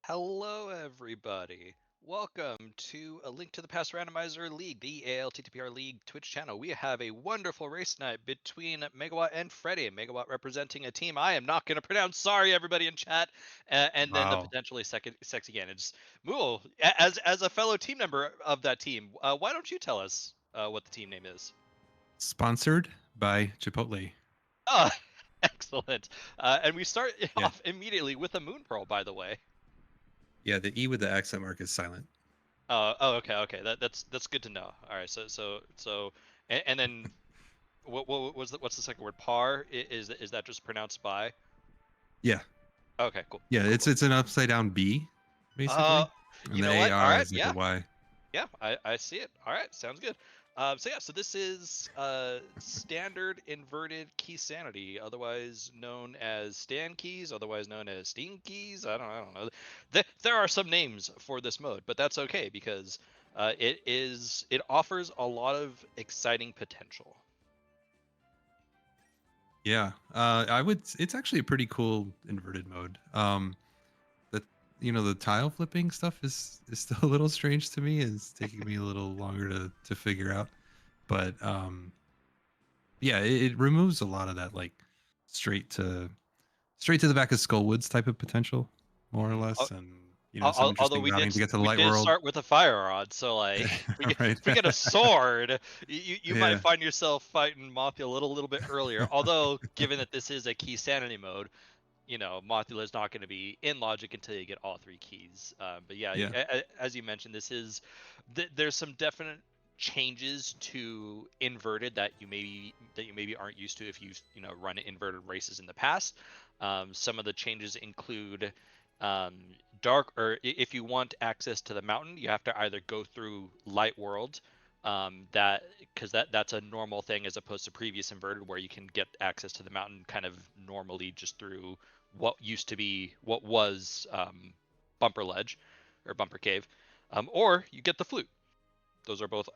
Hello, everybody. Welcome to A Link to the Past Randomizer League, the ALTTPR League Twitch channel. We have a wonderful race tonight between Megawatt and Freddy. Megawatt representing a team I am not going to pronounce. Sorry, everybody in chat. And then the Wow. potentially second sexy Ganons. Mool, as a fellow team member of that team, why don't you tell us what the team name is? Sponsored by Chipotle. Oh, excellent. And we start Yeah. off immediately with a Moon Pearl, by the way. Yeah, the E with the accent mark is silent. Okay. That's good to know. All right, and then what's the second word? Par is that just pronounced by? Yeah. Okay, cool, Yeah, cool, cool, it's cool. it's an upside down B, Uh, basically. And you the know what? All AR right, is like a yeah, Y. yeah, I see it. All right, sounds good. So this is standard inverted key sanity, otherwise known as Stan keys, otherwise known as Steam keys. I don't know. There are some names for this mode, but that's okay because it offers a lot of exciting potential. Yeah. It's actually a pretty cool inverted mode. The the tile flipping stuff is still a little strange to me. It's taking me a little longer to figure out. But yeah, it removes a lot of that like straight to straight to the back of Skullwoods type of potential, more or less, and some Although interesting routing to get to the we light did world. start with a fire rod, so like Right. if we get a sword, you might Yeah. find yourself fighting Mothula a little bit earlier. Although given that this is a key sanity mode, Mothula is not going to be in logic until you get all three keys. But yeah, Yeah. as you mentioned, there's some definite changes to inverted that you maybe aren't used to if run inverted races in the past. Some of the changes include dark, or if you want access to the mountain, you have to either go through light world, that because that's a normal thing as opposed to previous inverted where you can get access to the mountain kind of normally just through what was bumper ledge or bumper cave, or you get the flute. Those are both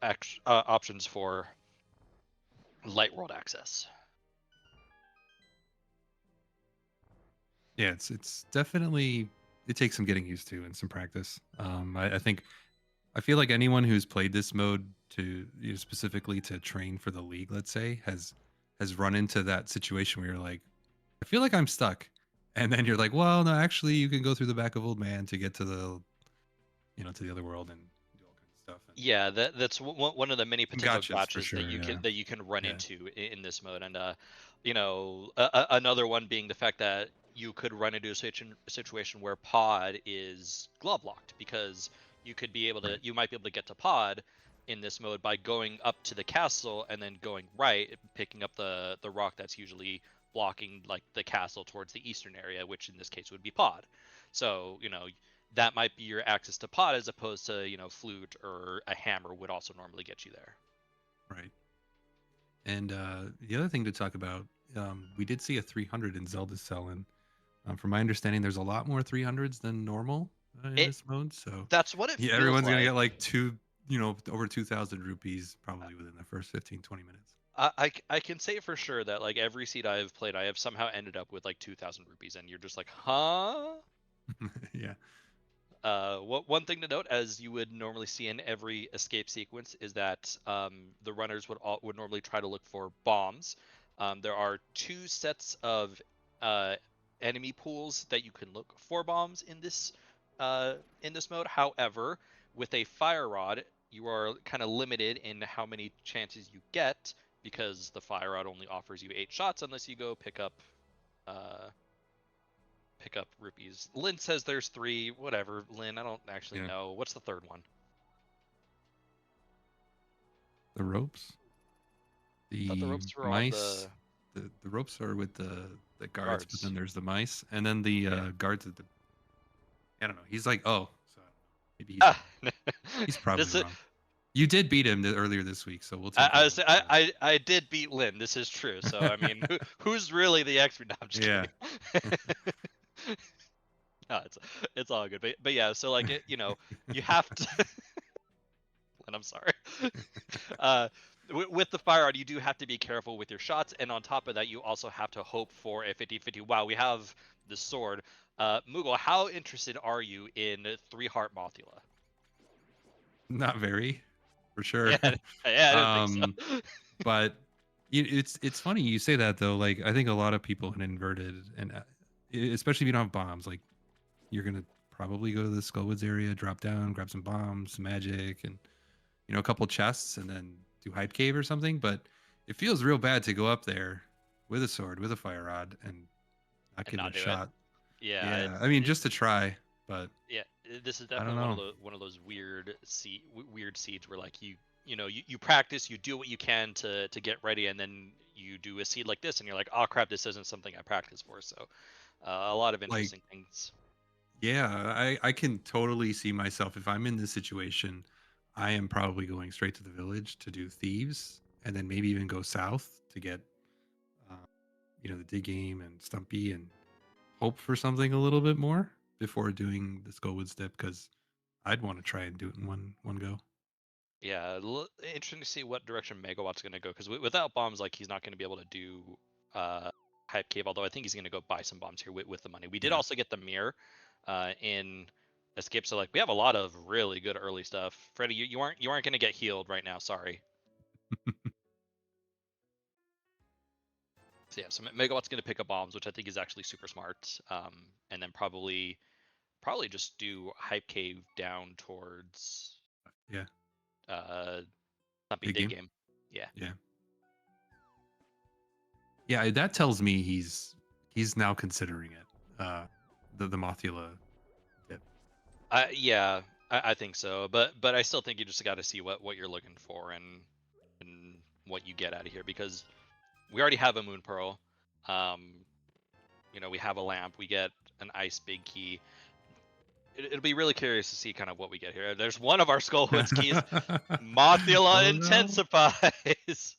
options for light world access. Yeah, it's definitely it takes some getting used to and some practice. I think I feel like anyone who's played this mode to specifically to train for the league, let's say, has run into that situation where you're like, I feel like I'm stuck. And then you're like, well, no, actually you can go through the back of Old Man to get to to the other world and do all kinds of stuff and Yeah, that's one of the many some potential gotchas for gotchas that sure. you can Yeah. that you can run Yeah. into in this mode, and another one being the fact that you could run into a situation where pod is glove locked because Right. you might be able to get to pod in this mode by going up to the castle and then going right, picking up the rock that's usually blocking like the castle towards the eastern area, which in this case would be pod. So that might be your access to pot as opposed to flute or a hammer would also normally get you there. Right. And the other thing to talk about, we did see a 300 in Zelda's Cell, and from my understanding, there's a lot more 300s than normal in It this mode. So, That's what it yeah, feels everyone's gonna like. get like over 2,000 rupees probably within the first 15-20 minutes. I can say for sure that like every seed I've played, I have somehow ended up with like 2,000 rupees, and you're just like, huh? Yeah, One thing to note, as you would normally see in every escape sequence, is that the runners would normally try to look for bombs. There are two sets of uh, enemy pools that you can look for bombs in this mode. However, with a fire rod, you are kind of limited in how many chances you get because the fire rod only offers you 8 shots unless you go uh, pick up rupees. Lynn says there's three. Whatever, Lynn. I don't actually yeah. know. What's the third one? The ropes, I thought the the ropes were on mice, the the ropes are with the guards, but guards. then there's the mice, and then the Yeah. guards at the. I don't know. He's like, oh, so I don't know. Maybe Ah, he's probably this is. wrong. You did beat him earlier this week, so we'll take I your was word for I did beat Lynn. This is true. So I mean, that. who's really the expert? No, I'm just Yeah. kidding. No, it's all good. But yeah. So like you have to. Lynn, I'm sorry. uh, with the fire rod, you do have to be careful with your shots, and on top of that, you also have to hope for a 50-50. Wow, we have the sword. Mughal, how interested are you in Three Heart Mothula? Not very, for sure. Yeah, yeah, I didn't think so. um, but it's funny you say that though. Like I think a lot of people in inverted, and especially if you don't have bombs, like you're gonna probably go to the Skullwoods area, drop down, grab some bombs, some magic, and a couple chests, and then do hype cave or something. But it feels real bad to go up there with a sword, with a fire rod, and not And get a not do it. shot. Yeah, Yeah, I mean just to try, but yeah. This is I don't definitely know. one of those weird seeds where like you practice, you do what you can to get ready, and then you do a seed like this, and you're like, oh crap, this isn't something I practiced for. So a lot of Like, interesting things. yeah, I can totally see myself if I'm in this situation. I am probably going straight to the village to do thieves, and then maybe even go south to get, uh, the dig game and Stumpy, and hope for something a little bit more before doing the Skullwood step because I'd want to try and do it in one go. Yeah, interesting to see what direction Megawatt's going to go because without bombs, like he's not going to be able to do uh, hype cave. Although I think he's going to go buy some bombs here with the money. We did Yeah. also get the mirror in escape, so like we have a lot of really good early stuff. Freddy, you aren't going to get healed right now. Sorry. So yeah, so Megawatt's going to pick up bombs, which I think is actually super smart. And then probably just do hype cave down towards Yeah. uh, Stumpy Big dig game. game. Yeah. Yeah. Yeah, that tells me he's now considering it. The Mothula dip. Yeah, I think so, but I still think you just got to see what you're looking for and what you get out of here because we already have a moon pearl. Um, we have a lamp. We get an ice big key. It'll be really curious to see kind of what we get here. There's one of our Skullwoods keys. Mothula Oh no. intensifies.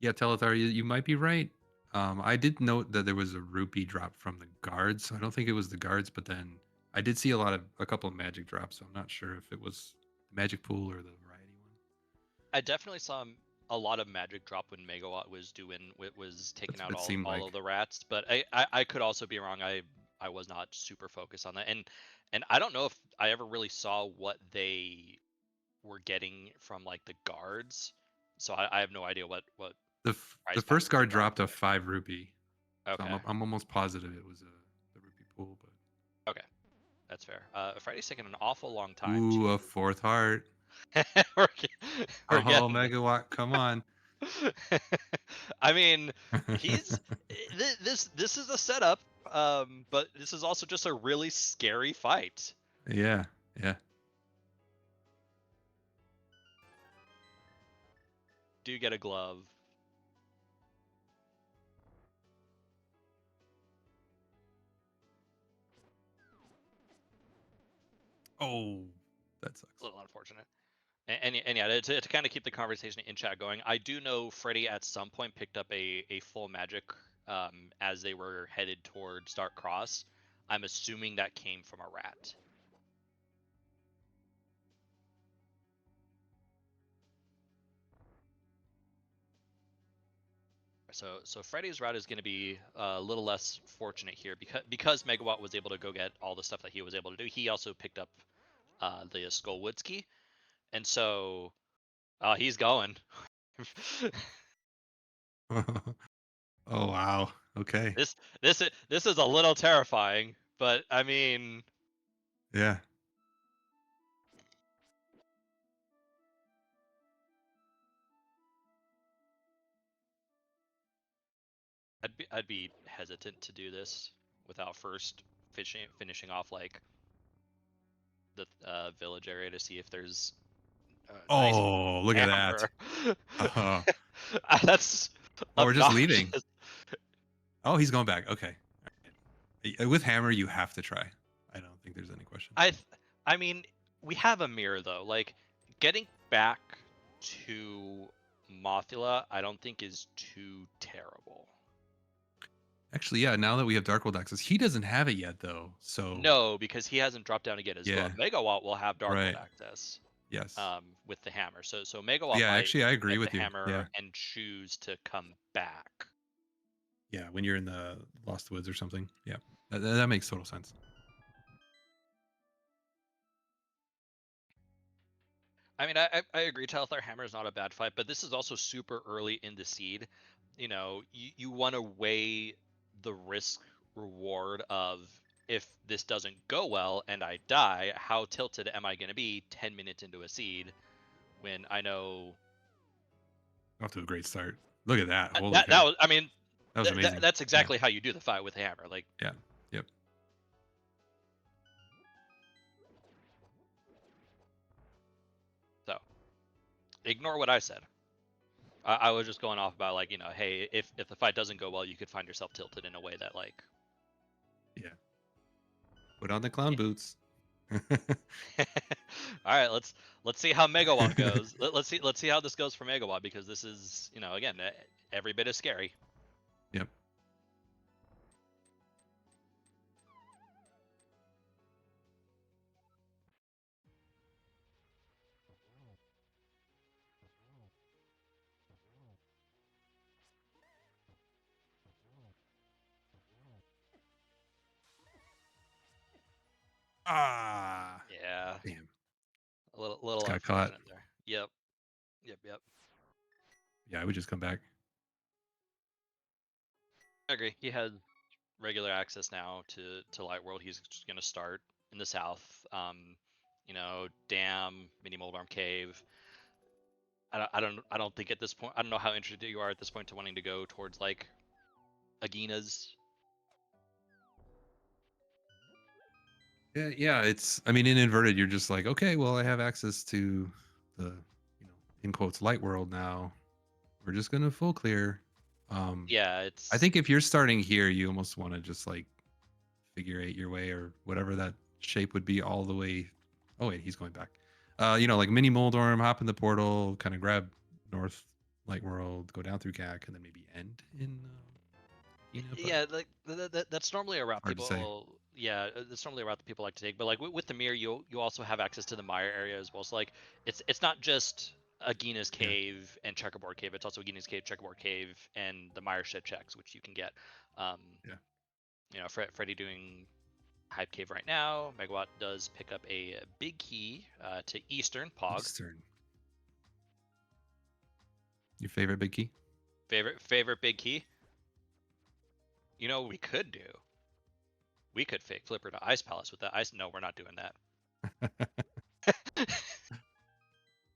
Yeah, Teletar, you might be right. I did note that there was a rupee drop from the guards. So I don't think it was the guards, but then I did see a couple of magic drops. So I'm not sure if it was the magic pool or the variety one. I definitely saw a lot of magic drop when Megawatt was taking That's out what it seemed all of like. the rats, but I could also be wrong. I was not super focused on that, and I don't know if I ever really saw what they were getting from like the guards, so I have no idea what The prize first packs they guard dropped. dropped a 5 rupee, so Okay, I'm almost positive it was the rupee pool. But okay, that's fair. Friday's taking an awful long time ooh, a to. fourth heart. we're, we're Oh, getting megawatt, come on. I mean, he's this is a setup, but this is also just a really scary fight. Yeah, yeah. Do get a glove. Oh, that A sucks. little unfortunate. And yeah, to kind of keep the conversation in chat going, I do know Freddy at some point picked up a full magic as they were headed towards Dark Cross. I'm assuming that came from a rat. So Freddy's route is going to be a little less fortunate here because Megawatt was able to go get all the stuff that he was able to do. He also picked up the Skullwoods key, and so he's going. Oh wow. Okay. This is a little terrifying, but I mean, Yeah. I'd be hesitant to do this without first finishing off like the village area to see if there's a nice Oh, look at that. hammer. Uh, That's oh, we're just leaving. obnoxious. Oh, he's going back. Okay. With hammer, you have to try. I don't think there's any question. I th- I mean, we have a mirror though. Like getting back to Mothula, I don't think is too terrible. Actually, yeah. Now that we have Dark World access, he doesn't have it yet, though. So No, because he hasn't dropped down to get his yeah, book. Megawatt will have Darkwood right. access, Yes. with the hammer. So Megawatt Yeah. might Actually, I agree get the with you. hammer Yeah. and choose to come back. Yeah. When you're in the Lost Woods or something. Yeah. That makes total sense. I mean, I agree. Telethar Hammer is not a bad fight, but this is also super early in the seed. You want to weigh the risk reward of, if this doesn't go well and I die, how tilted am I going to be 10 minutes into a seed when I know Off to a great start. Look at that. Holy that cow. was, I mean, That was amazing. that's Yeah. exactly how you do the fight with the hammer. Like, Yeah. Yep. so ignore what I said. I was just going off about, like, hey, if the fight doesn't go well, you could find yourself tilted in a way that, like, Yeah. Put on the clown boots. all right, let's see how Megawatt goes. Let's see how this goes for Megawatt, because this is, again, every bit as scary. Yep. Ah. Yeah, Damn. a Just little got caught. unfortunate there. Yep, yep. Yeah, I would just come back. I agree. He has regular access now to Light World. He's just gonna start in the south. Dam, Mini Moldarm Cave. I don't think at this point. I don't know how interested you are at this point to wanting to go towards, like, Agina's. Yeah, yeah. I mean, in inverted, you're just like, okay, well, I have access to the, in quotes, light world now. We're just gonna full clear. Yeah, I it's think if you're starting here, you almost want to just like figure eight your way or whatever that shape would be all the way. Oh wait, he's going back. Like mini Moldorm, hop in the portal, kind of grab North Light World, go down through CAC, and then maybe end in Ina, but yeah, like that's normally a route hard to say. people. Yeah, that's normally a route that people like to take. But, like, with the mirror, you also have access to the Mire area as well. So, like, it's not just Agina's Yeah, Cave and Checkerboard Cave. It's also Agina's Cave, Checkerboard Cave, and the Mire ship checks, which you can get. Um, yeah. Freddy doing Hype Cave right now. Megawatt does pick up a big key to Eastern Pog. Eastern. Your favorite big key? Favorite big key. What we could do? We could fake Flipper to Ice Palace with that ice. No, we're not doing that.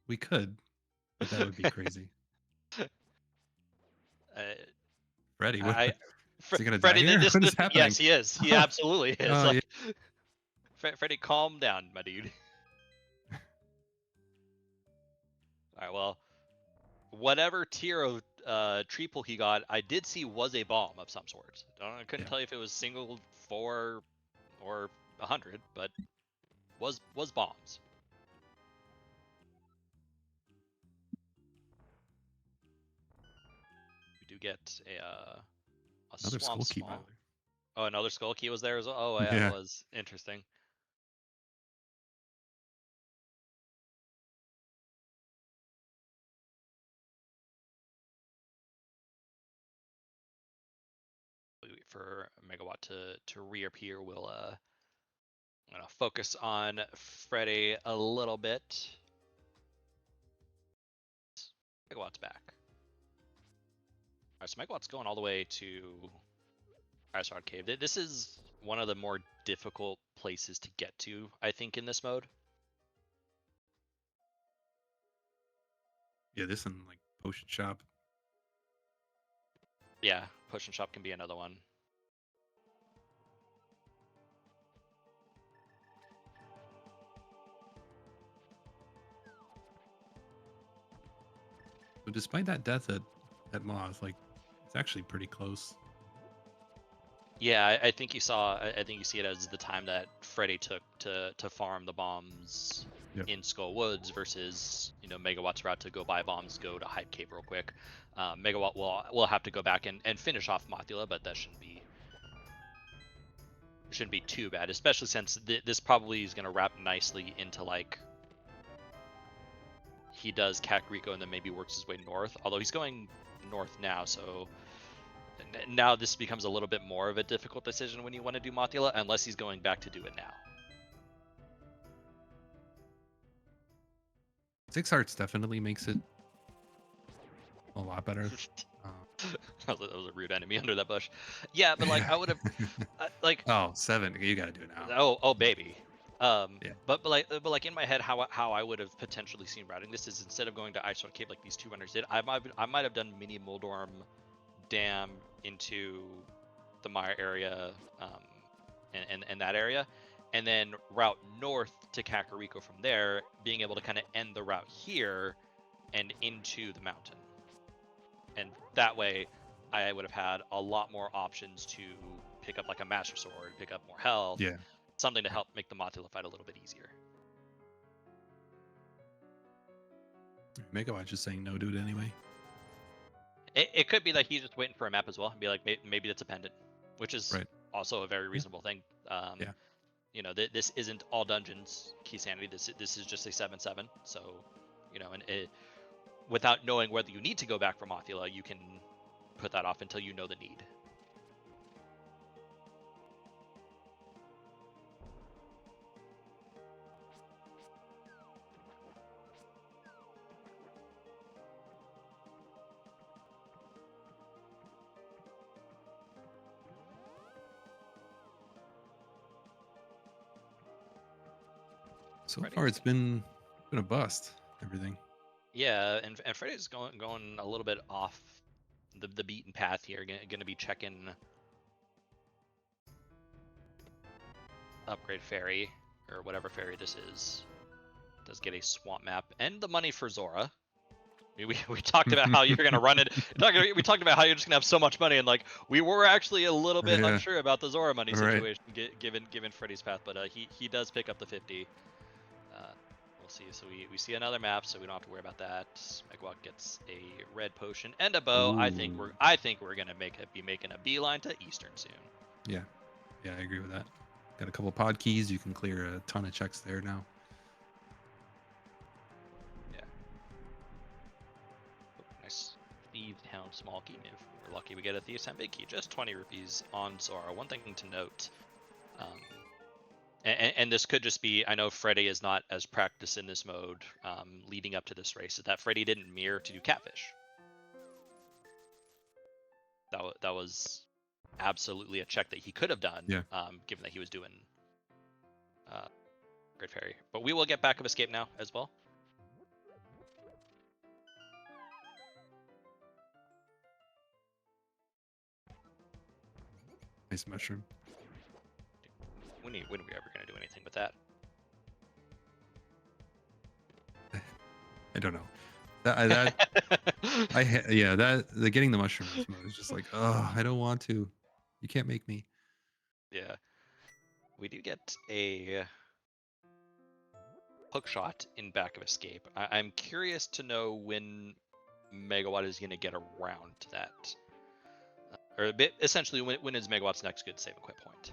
We could, but that would be crazy. uh, Freddy, what I, is he gonna die Freddy, here? this, What is this, happening? yes, he is. He absolutely is. Oh yeah. Like, Freddy, calm down, my dude. All right, well, whatever tier of triple he got, I did see was a bomb of some sort. I couldn't Yeah. tell you if it was single, 4, or 100, but was bombs. We do get a Another swamp skull key, by the small. way. Oh, another skull key was there as well. Oh yeah, it Yeah. was interesting. We wait for Megawatt to reappear. We'll I'm gonna focus on Freddy a little bit. Megawatt's back. Alright, so Megawatt's going all the way to Iron Cave. This is one of the more difficult places to get to, I think, in this mode. Yeah, this and like potion shop. Yeah, Potion Shop can be another one. But despite that death at Moth, like it's actually pretty close. Yeah, I think you saw. I think you see it as the time that Freddy took to farm the bombs Yep. in Skull Woods versus Megawatt's route to go buy bombs, go to Hype Cave real quick. Megawatt will have to go back and finish off Mothula, but that shouldn't be shouldn't be too bad, especially since this probably is going to wrap nicely into like he does Kakariko and then maybe works his way north. Although he's going north now, so now this becomes a little bit more of a difficult decision when you want to do Mothula, unless he's going back to do it now. 6 Arts definitely makes it a lot better. That was a rude enemy under that bush. Yeah, but like I would have like Oh, 7. You gotta do it now. oh baby. Yeah. But like in my head, how I would have potentially seen routing this is instead of going to Ice Stone Cave like these two runners did, I might have done mini Muldorm Dam into the Mire area, and that area, and then route north to Kakariko from there, being able to kind of end the route here and into the mountain. And that way, I would have had a lot more options to pick up like a Master Sword, pick up more health, Yeah. something to help make the Mothula fight a little bit easier. Megawatch is saying no to it anyway. It could be that he's just waiting for a map as well, and be like, maybe it's a pendant, which is Right. also a very reasonable thing. Yeah. You know, this isn't all dungeons key sanity. This is just a 7/7. So, you know, and without knowing whether you need to go back for Mothula, you can put that off until you know the need. So far, it's been a bust. Everything. Yeah, and Freddy's going a little bit off the beaten path here. Going to be checking upgrade fairy or whatever fairy this is. Does get a swamp map and the money for Zora. We talked about how you're gonna run it. We talked about how you're just gonna have so much money, and like we were actually a little bit unsure about the Zora money situation, given Freddy's path. But he does pick up the 50. We'll see. So we see another map, so we don't have to worry about that. Megawatt gets a red potion and a bow. Ooh. I think we're gonna be making a beeline to Eastern soon. Yeah, I agree with that. Got a couple pod keys. You can clear a ton of checks there now. Yeah. Oh, nice. Thieves Town small key. If we're lucky, we get a Thieves Town big key. Just 20 rupees on Zora. One thing to note. And this could just be, I know Freddy is not as practiced in this mode leading up to this race, is that Freddy didn't mirror to do Catfish. That was absolutely a check that he could have done, given that he was doing Great Fairy. But we will get Back of Escape now as well. Nice mushroom. When are we ever going to do anything with that? I don't know. The getting the mushroom mode is just like, oh, I don't want to. You can't make me. Yeah. We do get a hook shot in Back of Escape. I'm curious to know when Megawatt is going to get around to that. Or essentially, when is Megawatt's next good save and quit point?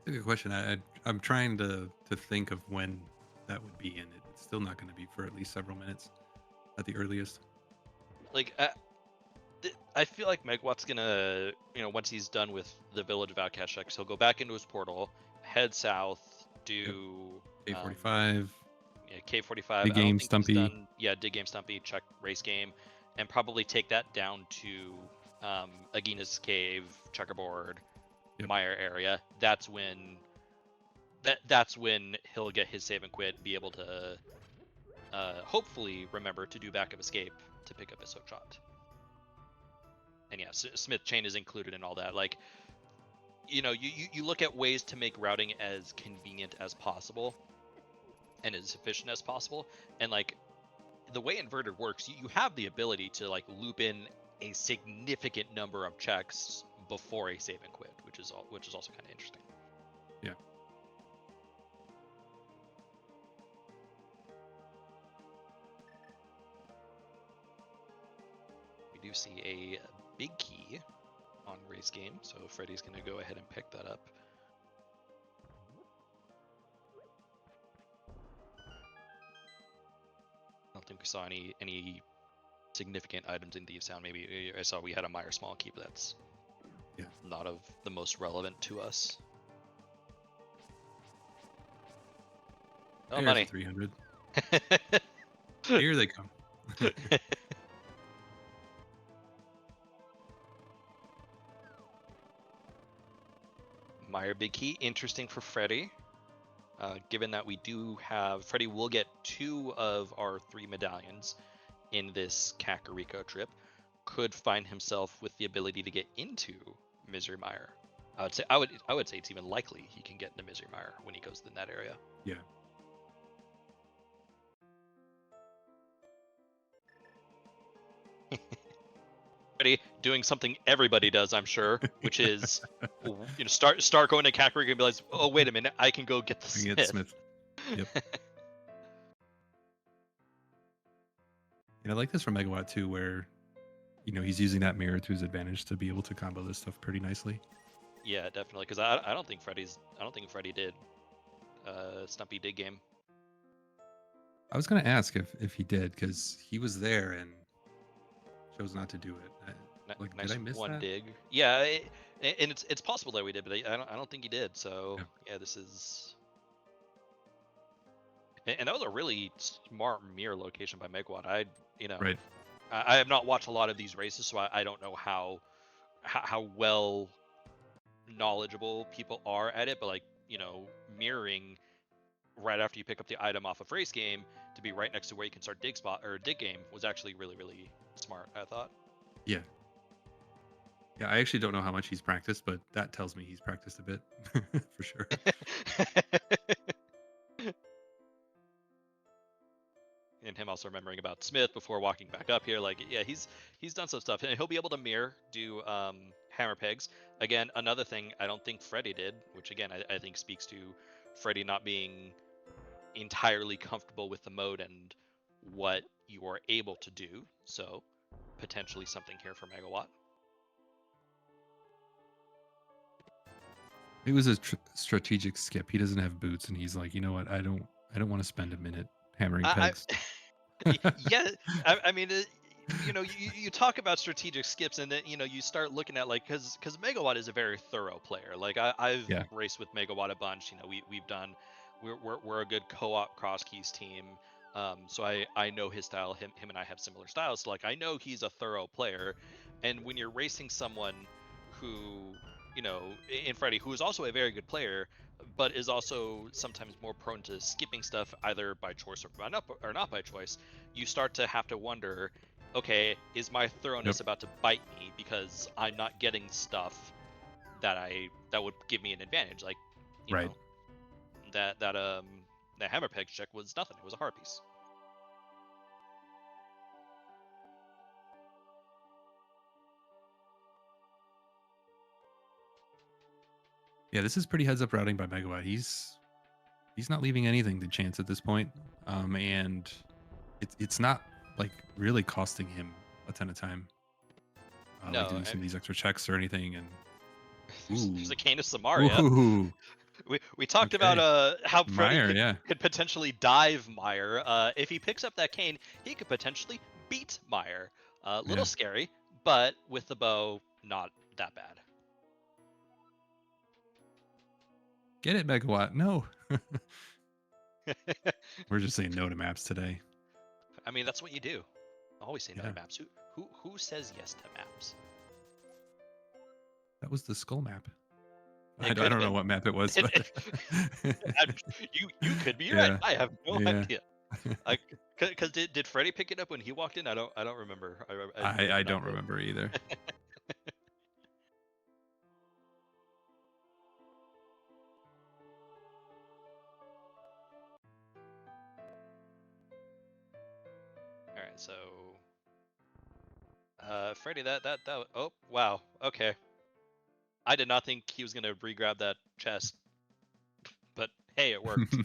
That's a good question. I'm trying to think of when that would be, and it's still not going to be for at least several minutes at the earliest. Like, I feel like Megawatt's gonna, once he's done with the Village of Outcast checks, he'll go back into his portal, head south, do K45. K45. Dig game Stumpy. Dig game Stumpy, check race game, and probably take that down to Agina's Cave, Checkerboard, Mire area. That's when he'll get his save and quit, be able to hopefully remember to do Back of Escape to pick up his hook shot. And yeah, Smith Chain is included in all that. Like, you look at ways to make routing as convenient as possible and as efficient as possible. And like the way Inverted works, you have the ability to like loop in a significant number of checks before a save and quit, which is also kind of interesting. Yeah. do see a big key on race game, so Freddy's going to go ahead and pick that up. I don't think we saw any significant items in Thieves Town. Maybe I saw we had a Meyer small key, but that's not of the most relevant to us. Oh, There's money. 300. Here they come. Meyer big key, interesting for Freddy. Given that we do have, Freddy will get 2 of our 3 medallions in this Kakariko trip, could find himself with the ability to get into Misery Mire. I would say it's even likely he can get into Misery Mire when he goes in that area. Yeah. Freddy doing something everybody does, I'm sure, which is start going to Kakariko and be like, oh wait a minute, I can go get the Smith. Smith. Yep. And I like this from Megawatt too, where he's using that mirror to his advantage to be able to combo this stuff pretty nicely. Yeah, definitely. Because I don't think Freddy did Stumpy dig game. I was gonna ask if he did, because he was there and chose not to do it. Nice did I miss one that? dig. Yeah, and it's possible that we did, but I don't think he did. So yeah, this is. And that was a really smart mirror location by Megawatt. Right. I have not watched a lot of these races, so I don't know how well knowledgeable people are at it, but mirroring right after you pick up the item off of race game to be right next to where you can start dig game was actually really, really smart, I thought. Yeah. Yeah, I actually don't know how much he's practiced, but that tells me he's practiced a bit for sure. And him also remembering about Smith before walking back up here, he's done some stuff, and he'll be able to do hammer pegs. Again, another thing I don't think Freddy did, which again I think speaks to Freddy not being entirely comfortable with the mode and what you are able to do. So potentially something here for Megawatt. It was a strategic skip. He doesn't have boots, and he's like, you know what? I don't want to spend a minute hammering pegs. Yeah, I mean, you talk about strategic skips, and then you start looking at because Megawatt is a very thorough player. I've raced with Megawatt a bunch. We're a good co-op cross keys team. So I know his style. Him and I have similar styles. So I know he's a thorough player, and when you're racing someone who in Freddy, who is also a very good player, but is also sometimes more prone to skipping stuff either by choice or not by choice, you start to have to wonder, okay, is my thoroughness about to bite me because I'm not getting stuff that would give me an advantage? Right. That hammer peg check was nothing. It was a heart piece. Yeah, this is pretty heads up routing by Megawatt. He's not leaving anything to chance at this point. And it's not really costing him a ton of time. No, doing some of these extra checks or anything. And there's a Canis Samaria. We talked about how Freddy could potentially dive Meyer. If he picks up that cane, he could potentially beat Meyer. Little scary, but with the bow, not that bad. Get it, Megawatt. No. We're just saying no to maps today. I mean, that's what you do. Always say no to maps. Who says yes to maps? That was the skull map. I don't know what map it was. But you could be right. I have no idea. Because did Freddy pick it up when he walked in? I don't remember. I don't remember either. All right, so Freddy, that oh wow, okay. I did not think he was gonna re-grab that chest, but hey, it worked.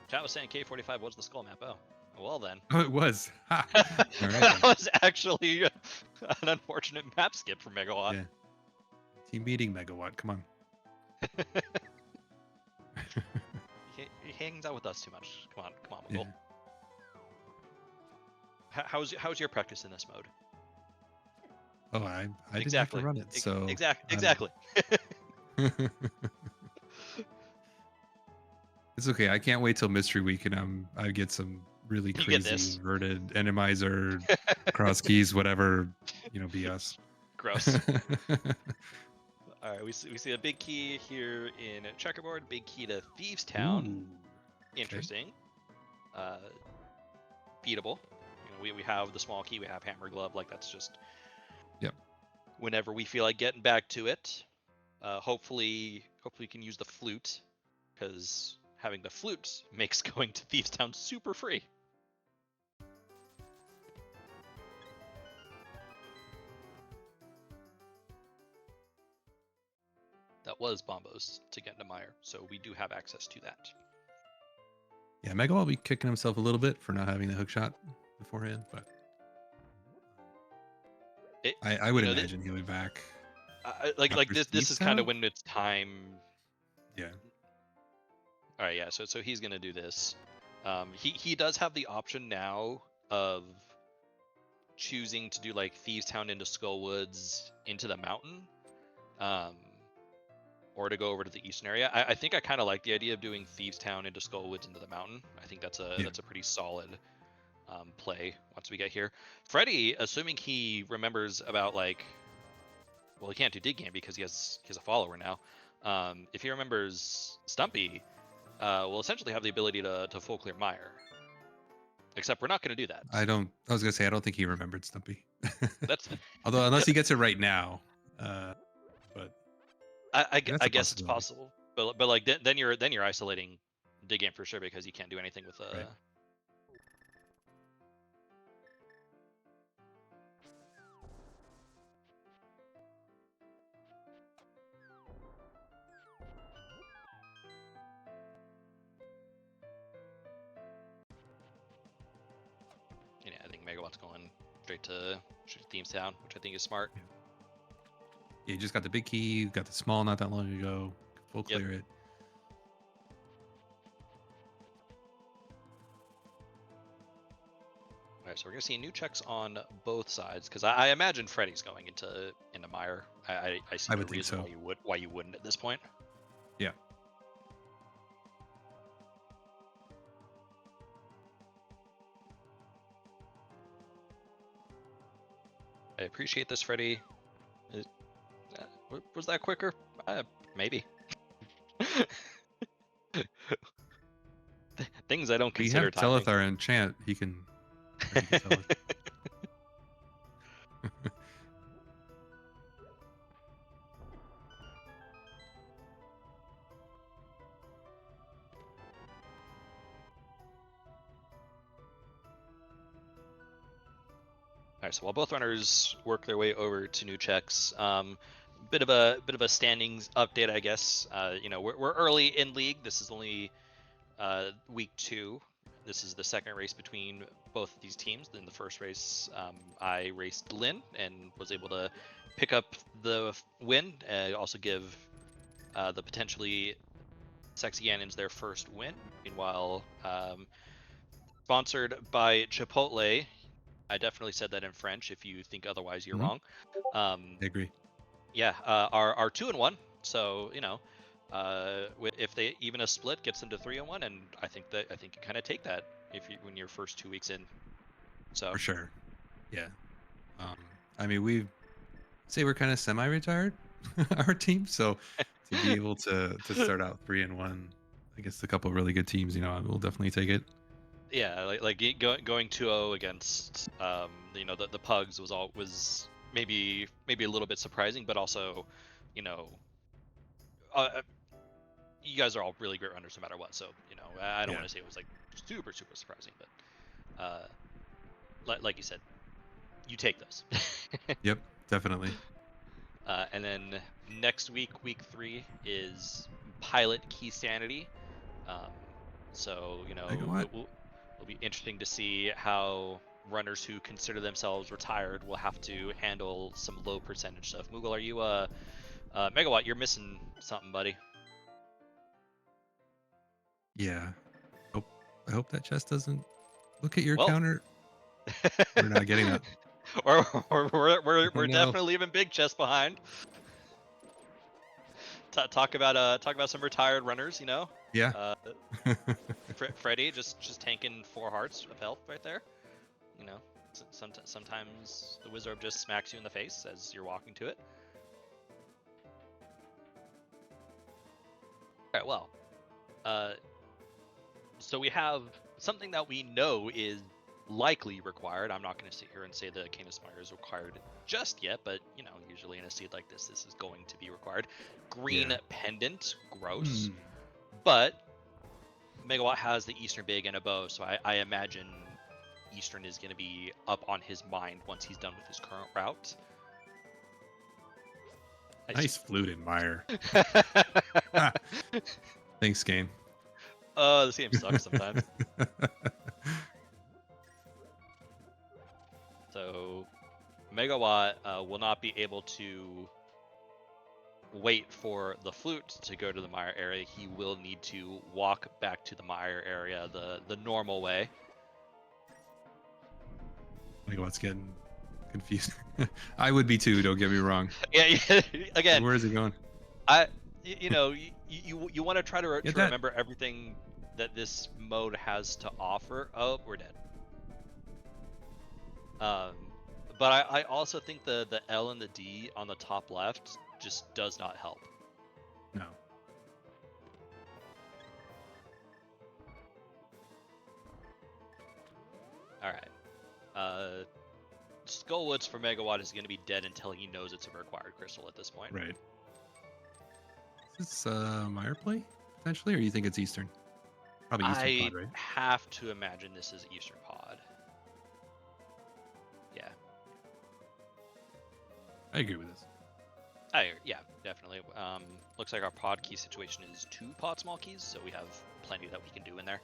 Chat was saying K45 was the skull map. Oh, Well then. Oh, it was. Ha! All right That then. was actually an unfortunate map skip for Megawatt. Yeah. Team meeting Megawatt. Come on. He hangs out with us too much. Come on, Yeah. Muggle. How's your practice in this mode? Oh, I didn't have to Exactly. run it, so Exactly. It's okay. I can't wait till Mystery Week and I get some really You get crazy this. inverted enemizer, cross keys, whatever, BS. Gross. All right, we see a big key here in Checkerboard. Big key to Thieves Town. Ooh, okay. Interesting. Beatable. We have the small key. We have Hammer Glove. Like that's just. Yep. Whenever we feel like getting back to it, hopefully we can use the flute, because having the flute makes going to Thieves Town super free. That was Bombos to get into Mire, so we do have access to that. Yeah, Mega will be kicking himself a little bit for not having the hook shot beforehand, but I would imagine he'll be back. Like this Thieves is kind of Town? when it's time. Yeah. All right, yeah. So he's gonna do this. He does have the option now of choosing to do like Thieves Town into Skullwoods into the mountain, or to go over to the eastern area. I think I kind of like the idea of doing Thieves Town into Skullwoods into the mountain. I think that's a pretty solid play once we get here. Freddy, assuming he remembers about well, he can't do Dig Game because he has a follower now. If he remembers Stumpy, we'll essentially have the ability to full clear Mire. Except we're not going to do that. I was gonna say I don't think he remembered Stumpy. That's Although unless he gets it right now, but I guess it's possible. But like then you're isolating Dig Game for sure because you can't do anything with Right. Yeah, I think Megawatt's going straight to Thieves Town, which I think is smart. Yeah, you just got the big key, got the small not that long ago. Full clear it. All right, so we're gonna see new checks on both sides because I imagine Freddy's going into Mire. I see no reason why you wouldn't at this point. Yeah. I appreciate this, Freddy. Was that quicker? Maybe. Things I don't consider timing. We have Telethar enchant. He can tell us. All right, so while both runners work their way over to new checks, bit of a standings update, I guess. We're early in league. This is only week 2. This is the second race between both of these teams. In the first race, I raced Lynn and was able to pick up the win. Also give the potentially Sexy Ganons their first win. Meanwhile, sponsored by Chipotle. I definitely said that in French. If you think otherwise, you're wrong. I agree. Yeah, are 2-1. So if they even a split gets them to 3-1, and I think you kind of take that when you're first 2 weeks in. So for sure, yeah. I mean, we say we're kind of semi-retired, our team. So to be able to start out 3-1 against a couple of really good teams, we'll definitely take it. Yeah, like going 2-0 against the Pugs was maybe a little bit surprising, but also you guys are all really great runners no matter what. So I don't want to say it was like super surprising, but like you said, you take those. Yep, definitely. And then next week 3 is Pilot Key Sanity. So It'll be interesting to see how runners who consider themselves retired will have to handle some low percentage stuff. Moogle, are you Megawatt? You're missing something, buddy. Yeah. Hope I hope that chest doesn't look at your Well, counter. We're not getting that. Oh we're no. definitely leaving big chest behind. Talk about some retired runners, you know. Yeah. Uh, Freddy just tanking 4 hearts of health right there. You know, sometimes the wizard just smacks you in the face as you're walking to it. All right, well, so we have something that we know is likely required. I'm not going to sit here and say the Canis Mire is required just yet, but you know, usually in a seed like this is going to be required. Green Yeah. pendant, gross, Hmm. but Megawatt has the Eastern Big and a bow, so I imagine Eastern is going to be up on his mind once he's done with his current route. Nice flute in Mire. Thanks, game. Oh, this game sucks sometimes. So Megawatt will not be able to wait for the flute to go to the mire area. He will need to walk back to the mire area the normal way. Like what's getting confused? I would be too. Don't get me wrong. Yeah. Again, Where is it going? you know, you want to try to Get that. remember everything that this mode has to offer. Oh, we're dead. But I also think the L and the D on the top left just does not help. No. All right. Skullwoods for Megawatt is going to be dead until he knows it's a required crystal at this point. Right. Is this Mire play potentially, or you think it's Eastern? Probably Eastern I pod, right? have to imagine this is Eastern Pod. Yeah. I agree with this. Yeah, definitely. Looks like our pod key situation is 2 pod small keys, so we have plenty that we can do in there.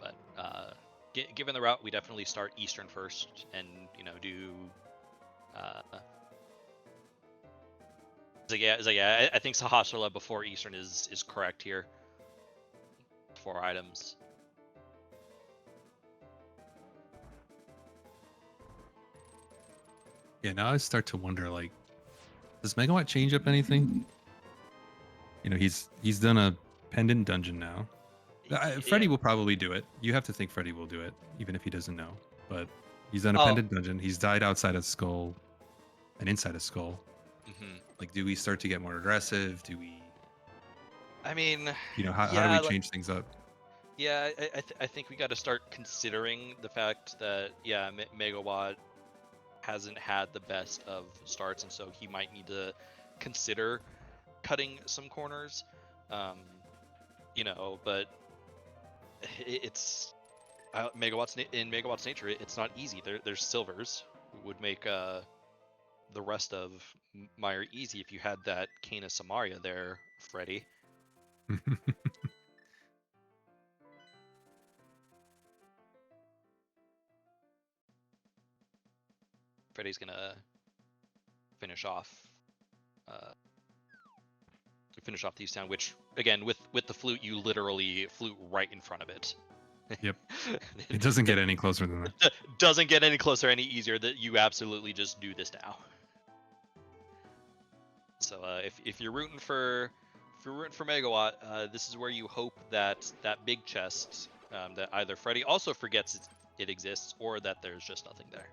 But given the route, we definitely start Eastern first, and you know do. Yeah. I think Sahasrara before Eastern is correct here. 4 items. Yeah, now I start to wonder, like, does Megawatt change up anything? You know, he's done a pendant dungeon now. Freddy will probably do it. You have to think Freddy will do it, even if he doesn't know. But he's done a pendant dungeon. He's died outside of Skull and inside of Skull. Mm-hmm. Like, do we start to get more aggressive? Do we? I mean, You know, how do we change things up? Yeah, I think we got to start considering the fact that Megawatt hasn't had the best of starts, and so he might need to consider cutting some corners. You know, but it's Megawatt's nature. It's not easy. There's silvers would make the rest of Mire easy if you had that Cana Samaria there, Freddy. Freddy's gonna finish off the East Town, which again with the flute you literally flute right in front of it. Yep. It doesn't get any closer than that. Doesn't get any closer, any easier. That you absolutely just do this now. So if you're rooting for Megawatt, this is where you hope that big chest that either Freddy also forgets it exists or that there's just nothing there.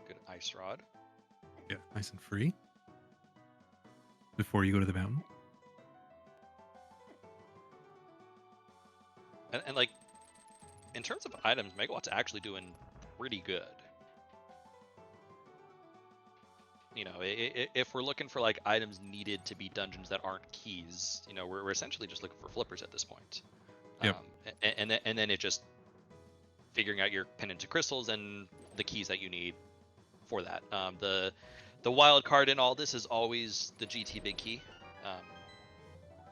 Good ice rod. Yeah, nice and free. Before you go to the mountain. And like, in terms of items, Megawatt's actually doing pretty good. you know, if we're looking for like items needed to beat dungeons that aren't keys, you know, we're essentially just looking for flippers at this point. Yep. And then it just figuring out your pendant to crystals and the keys that you need for that. The wild card in all this is always the GT big key. Um,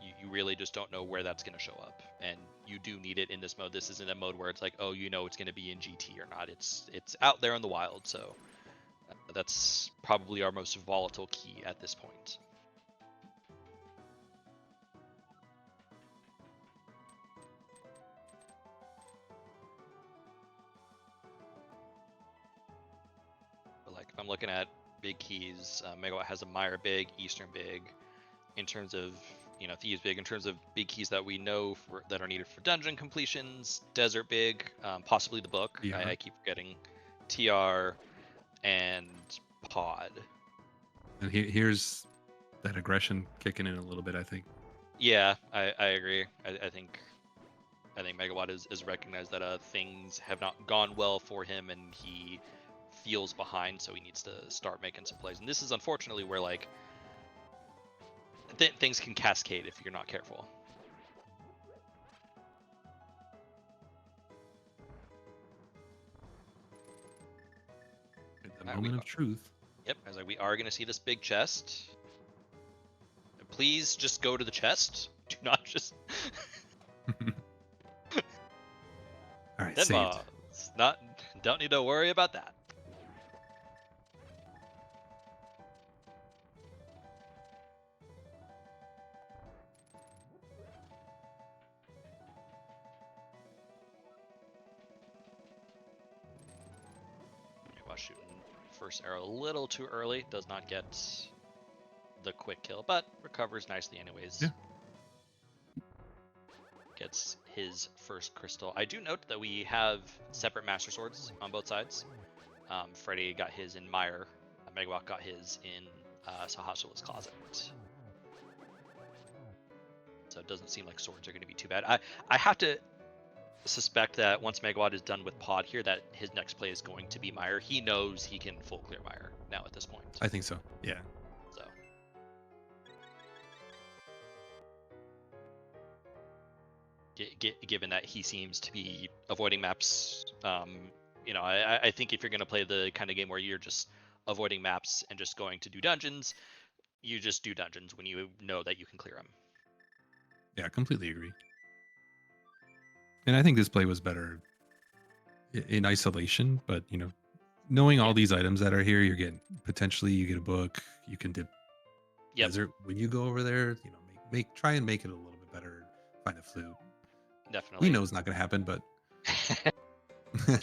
you really just don't know where that's going to show up, and you do need it in this mode. This isn't a mode where it's like, oh, you know, it's going to be in GT or not. It's out there in the wild, so that's probably our most volatile key at this point. But like, if I'm looking at big keys, Megawatt has a Mire big, Eastern big. In terms of, you know, Thieves big, in terms of big keys that we know that are needed for dungeon completions, Desert big, possibly the book. Yeah. I keep forgetting TR and Pod. And here's that aggression kicking in a little bit, I think. Yeah, I agree. I think Megawatt is recognized that things have not gone well for him, and he feels behind, so he needs to start making some plays. And this is unfortunately where like things can cascade if you're not careful. At the moment of truth. Yep, I was like, we are going to see this big chest. Please just go to the chest. Do not just. All right, Then saved. don't need to worry about that. While shooting first arrow a little too early, does not get the quick kill, but recovers nicely anyways. Yeah. Gets his first crystal. I do note that we have separate master swords on both sides. Freddy got his in Mire. Megawatt got his in Sahasula's closet. So it doesn't seem like swords are going to be too bad. I have to suspect that once Megawatt is done with Pod here, that his next play is going to be Mire. He knows he can full clear Mire now at this point. I think so. Yeah. So. Given that he seems to be avoiding maps, you know, I think if you're going to play the kind of game where you're just avoiding maps and just going to do dungeons, you just do dungeons when you know that you can clear them. Yeah, I completely agree. And I think this play was better in isolation, but you know, knowing all these items that are here, you're getting potentially you get a book, you can dip desert when you go over there, you know, try and make it a little bit better, find a flute. Definitely. We know it's not going to happen, but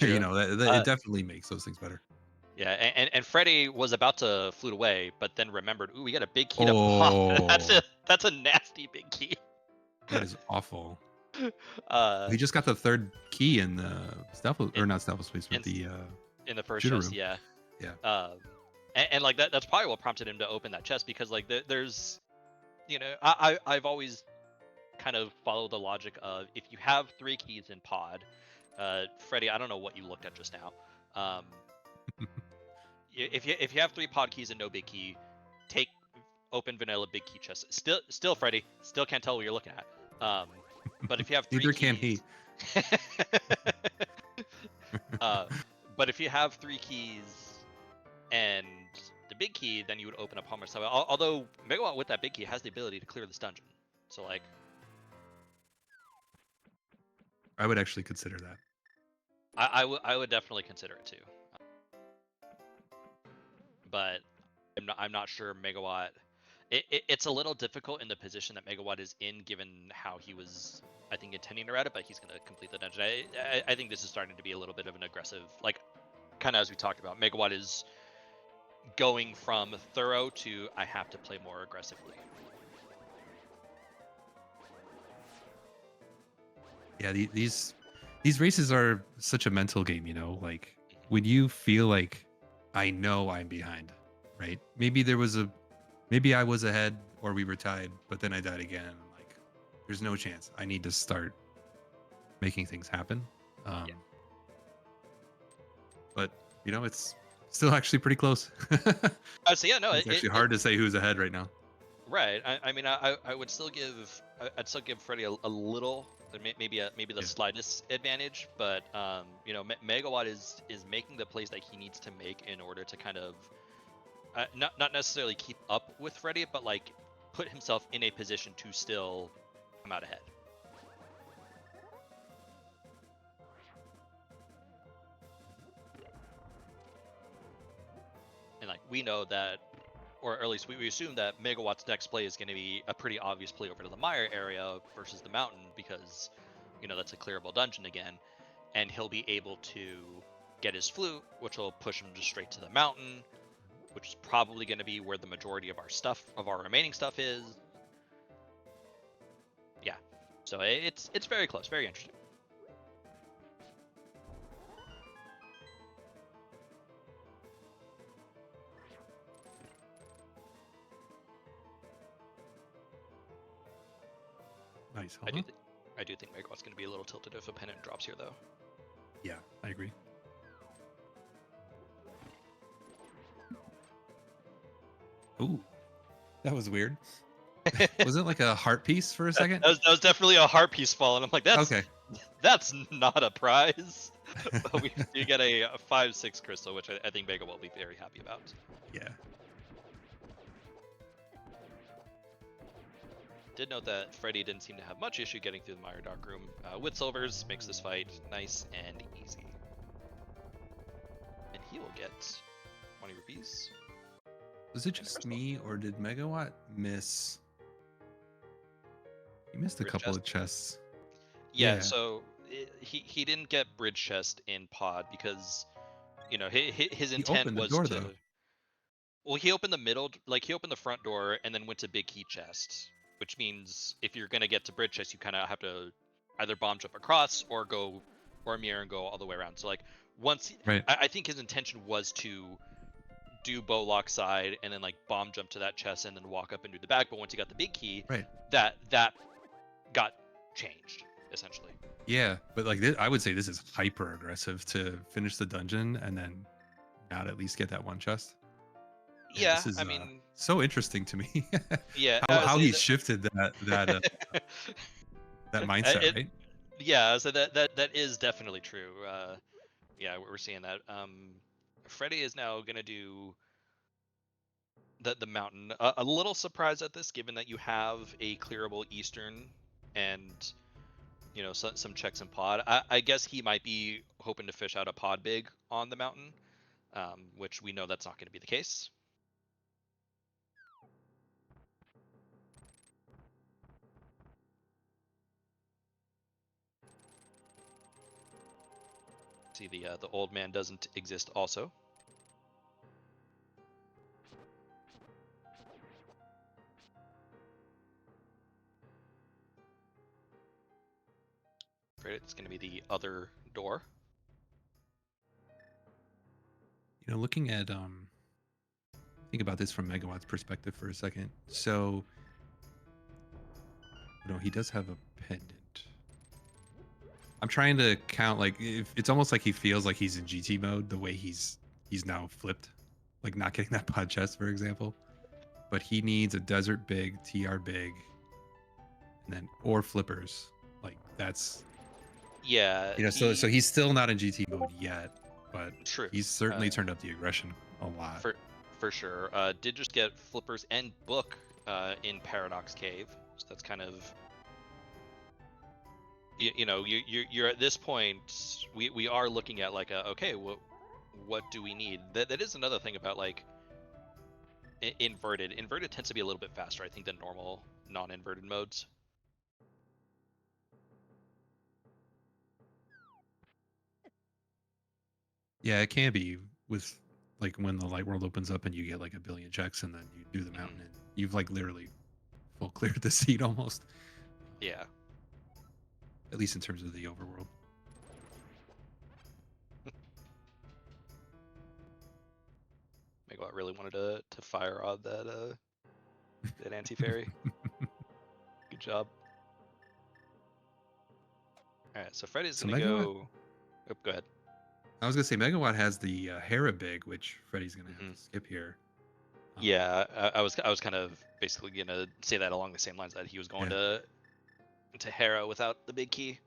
you know, it definitely makes those things better. Yeah, and Freddy was about to flute away, but then remembered, ooh, we got a big key to pop. That's a nasty big key. That is awful. He just got the third key in the stealth, or not stealth space, but in the first shooter chest, room. Yeah. And like that's probably what prompted him to open that chest, because like there's, you know, I've always kind of followed the logic of, if you have 3 keys in Pod, Freddy, I don't know what you looked at just now. If you have 3 Pod keys and no big key, open vanilla big key chest. Still Freddy, still can't tell what you're looking at. But if you have 3 neither keys, can he. But if you have 3 keys and the big key, then you would open up Homer. So although Megawatt with that big key has the ability to clear this dungeon, so like, I would actually consider that. I would definitely consider it too. But I'm not sure Megawatt. It's a little difficult in the position that Megawatt is in, given how he was, I think, intending to route it, but he's going to complete the dungeon. I think this is starting to be a little bit of an aggressive, like, kind of as we talked about. Megawatt is going from thorough to I have to play more aggressively. Yeah, these races are such a mental game, you know, like when you feel like, I know I'm behind, right? Maybe I was ahead or we were tied, but then I died again. Like, there's no chance. I need to start making things happen. But you know, it's Still actually pretty close. So yeah, no, It's actually hard to say who's ahead right now. right. I mean, I would still give I'd still give Freddy a little, maybe the Yeah. slightest advantage, but you know, Megawatt is making the plays that he needs to make in order to kind of not necessarily keep up with Freddy, but like put himself in a position to still come out ahead. And like we know that, or at least we assume that Megawatt's next play is going to be a pretty obvious play over to the Mire area versus the mountain, because you know that's a clearable dungeon again, and he'll be able to get his flute, which will push him just straight to the mountain, which is probably going to be where the majority of our remaining stuff is. Yeah, so it's very close, very interesting. Nice. I do think Megawatt's going to be a little tilted if a pennant drops here, though. Yeah, I agree. Ooh, that was weird. Was it like a heart piece for a second? That was definitely a heart piece fall, and I'm like, Okay. that's not a prize. But we do get a 5/6 crystal, which I think Megawatt will be very happy about. Yeah. Did note that Freddy didn't seem to have much issue getting through the Mire Dark Room with silvers, makes this fight nice and easy. And he will get 20 rupees. Was it just me, or did Megawatt miss? He missed a Bridge couple chest? of chests. Yeah, Yeah. so he didn't get bridge chest in pod because, you know, his He intent opened the was door to. though. Well, he opened the middle, like he opened the front door and then went to big key chest, which means if you're gonna get to bridge chest, you kind of have to either bomb jump across or go or mirror and go all the way around. So like once Right. I think his intention was to do bow lock side and then like bomb jump to that chest and then walk up and do the back. But once he got the big key, Right. that got changed essentially. Yeah, but like this, I would say this is hyper aggressive to finish the dungeon and then not at least get that one chest. Yeah, Yeah, this is I mean, so interesting to me. yeah, how so he shifted that mindset, it, right? yeah, so that is definitely true. Yeah, we're seeing that. Freddy is now gonna do the mountain. A little surprised at this, given that you have a clearable eastern and you know some checks in pod. I guess he might be hoping to fish out a pod big on the mountain, which we know that's not going to be the case. See, the old man doesn't exist also. Right, it's going to be the other door. You know, looking at think about this from Megawatt's perspective for a second. So, you know, he does have a pendant. I'm trying to count, like, if it's almost like he feels like he's in GT mode the way he's now flipped, like not getting that pod chest, for example. But he needs a desert big, TR big, and then or flippers. Like that's Yeah, you know, so he's still not in GT mode yet, but true. he's certainly turned up the aggression a lot. For sure. Did just get flippers and book in Paradox Cave, so that's kind of you know you're at this point we are looking at like okay, what do we need? That is another thing about like inverted tends to be a little bit faster, I think, than normal non-inverted modes. Yeah, it can be with like when the light world opens up and you get like a billion checks and then you do the mountain and you've like literally full cleared the seat almost. Yeah. At least in terms of the overworld. Megawatt really wanted to fire on that anti-fairy. Good job. All right, so Freddy's gonna go. Oh, go ahead. I was gonna say Megawatt has the Hera big, which Freddy's gonna have Mhm. to skip here. Yeah, I was kind of basically gonna say that along the same lines that he was going Yeah. to Hera without the big key.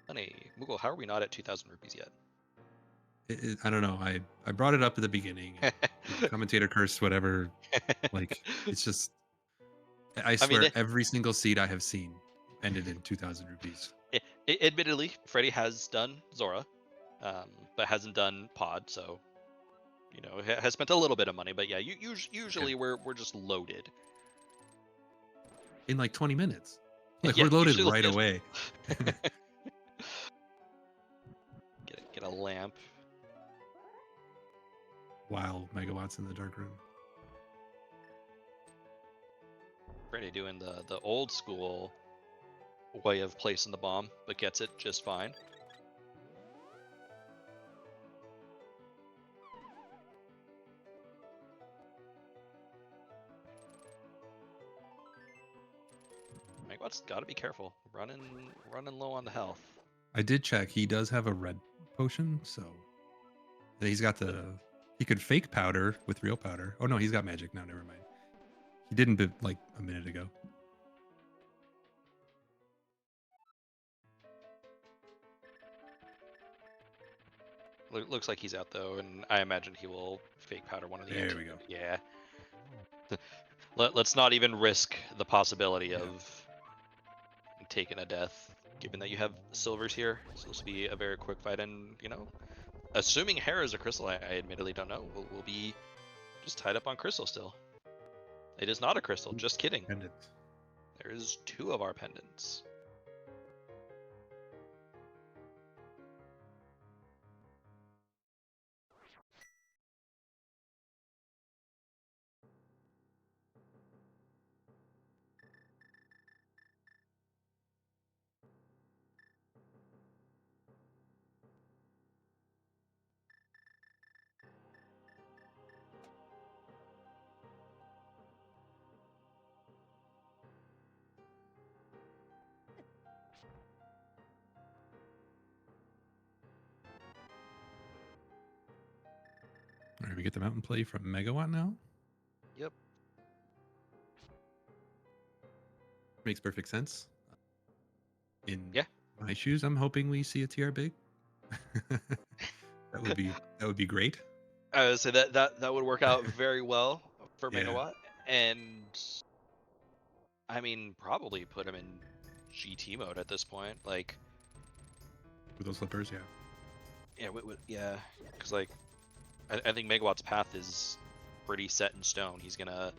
Funny, Moogle, how are we not at 2,000 rupees yet? I don't know. I brought it up at the beginning, and commentator cursed whatever. Like it's just. I I mean, swear, every single seed I have seen ended in 2,000 rupees. admittedly, Freddy has done Zora, but hasn't done Pod, so has spent a little bit of money. But yeah, Yeah. usually we're just loaded. In like 20 minutes. Like Yeah, we're loaded usually right away. get a lamp. While Megawatts in the dark room. Freddy doing the old school way of placing the bomb, but gets it just fine. Megawat's got to be careful, running low on the health. I did check. He does have a red potion, so he's got the. He could fake powder with real powder. Oh no, he's got magic now. Never mind. He didn't like a minute ago. Looks like he's out though, and I imagine he will fake powder one of the There we go. Yeah. Let's not even risk the possibility Yeah. of taking a death, given that you have silvers here. So this will be a very quick fight, and assuming Hera is a crystal, I admittedly don't know. We'll be just tied up on crystal still. It is not a crystal. Just kidding. Pendant. There is 2 of our pendants. All right, we get the mountain play from Megawatt now. Yep. Makes perfect sense. In Yeah. my shoes, I'm hoping we see a TR big. that would be great. I would say that would work out very well for Yeah. Megawatt, and I mean probably put him in GT mode at this point. Like, With those slippers, yeah. yeah, because like I think Megawatt's path is pretty set in stone. He's gonna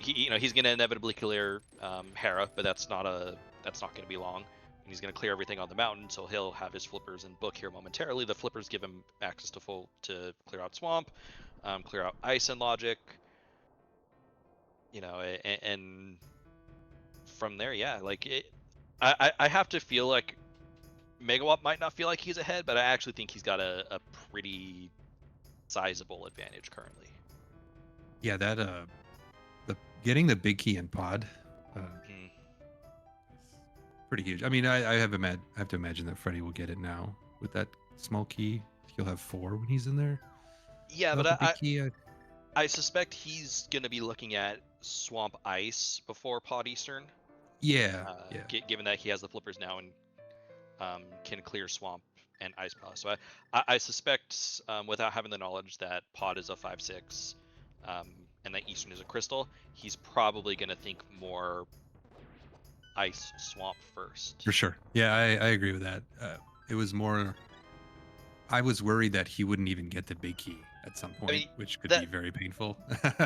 inevitably clear Hera, but that's not gonna be long. And he's gonna clear everything on the mountain, so he'll have his flippers and book here momentarily. The flippers give him access to clear out swamp, clear out ice and logic. And from there, yeah, like I have to feel like Megawatt might not feel like he's ahead, but I actually think he's got a pretty sizable advantage currently. Yeah, that the getting the big key in pod Mhm. pretty huge. I mean, I have to imagine that Freddy will get it now with that small key. He'll have 4 when he's in there. Yeah, Without but the big key, I suspect he's gonna be looking at Swamp Ice before Pod Eastern. yeah, yeah. Given that he has the flippers now and can clear Swamp and Ice Palace, so I suspect, without having the knowledge that Pod is a 5/6, and that Eastern is a crystal, he's probably gonna think more Ice Swamp first. For sure. Yeah, I agree with that. It was more. I was worried that he wouldn't even get the big key at some point, mean, which could that be very painful.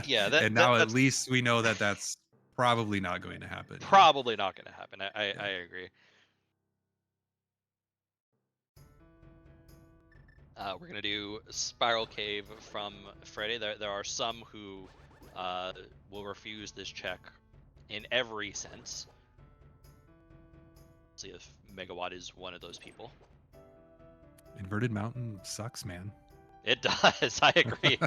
yeah, and now at that's least we know that that's probably not going to happen. probably not gonna happen. I Yeah. agree. We're gonna do Spiral Cave from Freddy. There are some who will refuse this check in every sense. See if Megawatt is one of those people. Inverted Mountain sucks, man. It does. I agree.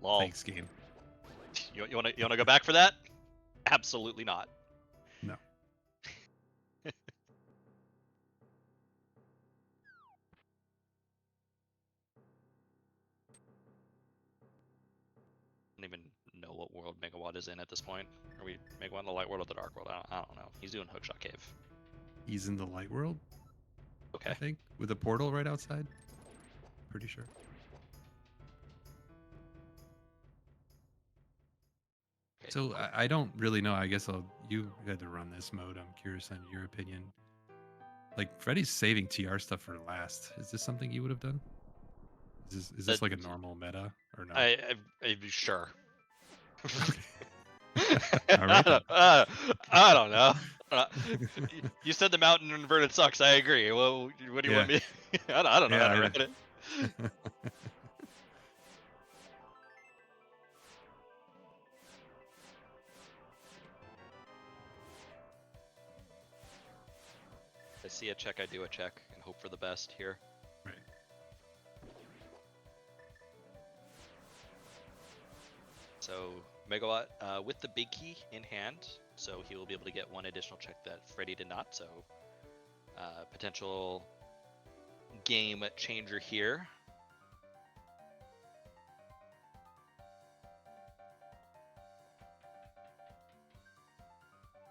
Lol. Thanks, game. You wanna go back for that? Absolutely not. No. I don't even know what world Megawatt is in at this point. Are we Megawatt in the light world or the dark world? I don't know. He's doing Hookshot Cave. He's in the light world, Okay. I think, with a portal right outside. Pretty sure. Okay. So I don't really know. I guess you had to run this mode. I'm curious on your opinion. Like Freddy's saving TR stuff for last. Is this something you would have done? Is this like a normal meta or no? I'm sure. All right then. I don't know. You said the mountain inverted sucks. I agree. Well, what do you want me? I don't know how to write it. I see a check, I do a check, and hope for the best here. Right. So Megawatt with the big key in hand, so he will be able to get one additional check that Freddy did not. So potential game changer here.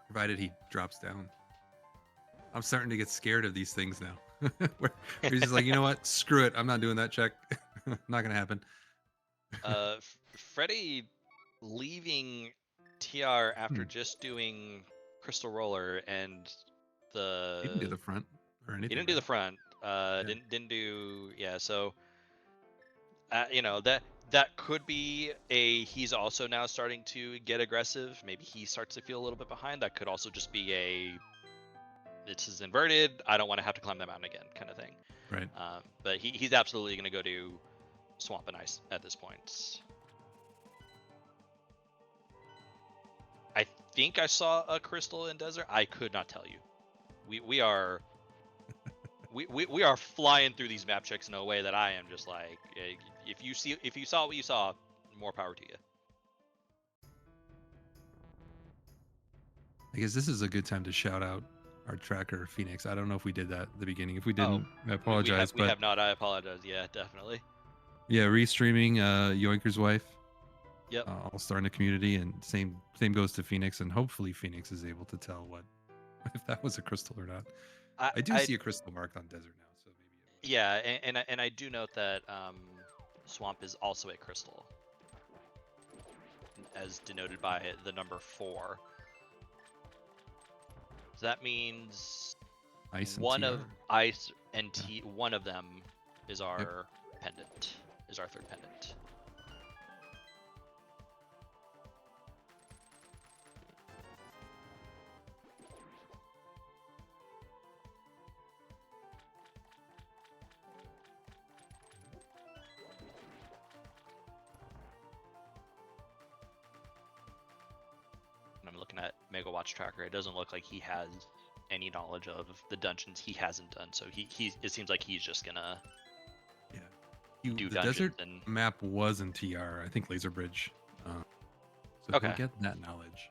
Provided he drops down. I'm starting to get scared of these things now. where he's just like, you know what? Screw it. I'm not doing that check. Not gonna happen. Freddy leaving TR after Hmm. just doing Crystal Roller and the. He didn't do the front or anything. He didn't do the front. Didn't do So you know that could be he's also now starting to get aggressive. Maybe he starts to feel a little bit behind. That could also just be this is inverted. I don't want to have to climb that mountain again, kind of thing. Right. But he's absolutely going to go to Swamp and Ice at this point. I think I saw a crystal in desert. I could not tell you. We are we are flying through these map checks in a way that I am just like, if you saw what you saw, more power to you. I guess this is a good time to shout out our tracker Phoenix. I don't know if we did that at the beginning. If we didn't, I apologize. We have not. I apologize. Yeah, definitely. Yeah, restreaming Yoinker's wife. Yep. All-star in the community, and same goes to Phoenix, and hopefully Phoenix is able to tell what if that was a crystal or not. I do see a crystal marked on desert now, so maybe. Yeah, and I do note that Swamp is also a crystal, as denoted by the number 4. So that means Ice one TR. of Ice and T. One of them is our pendant. Is our third pendant. I'm looking at Megawatt's tracker. It doesn't look like he has any knowledge of the dungeons he hasn't done. So it seems like he's just gonna do the dungeons desert and map was in TR. I think Laser Bridge. So Okay. he'll get that knowledge.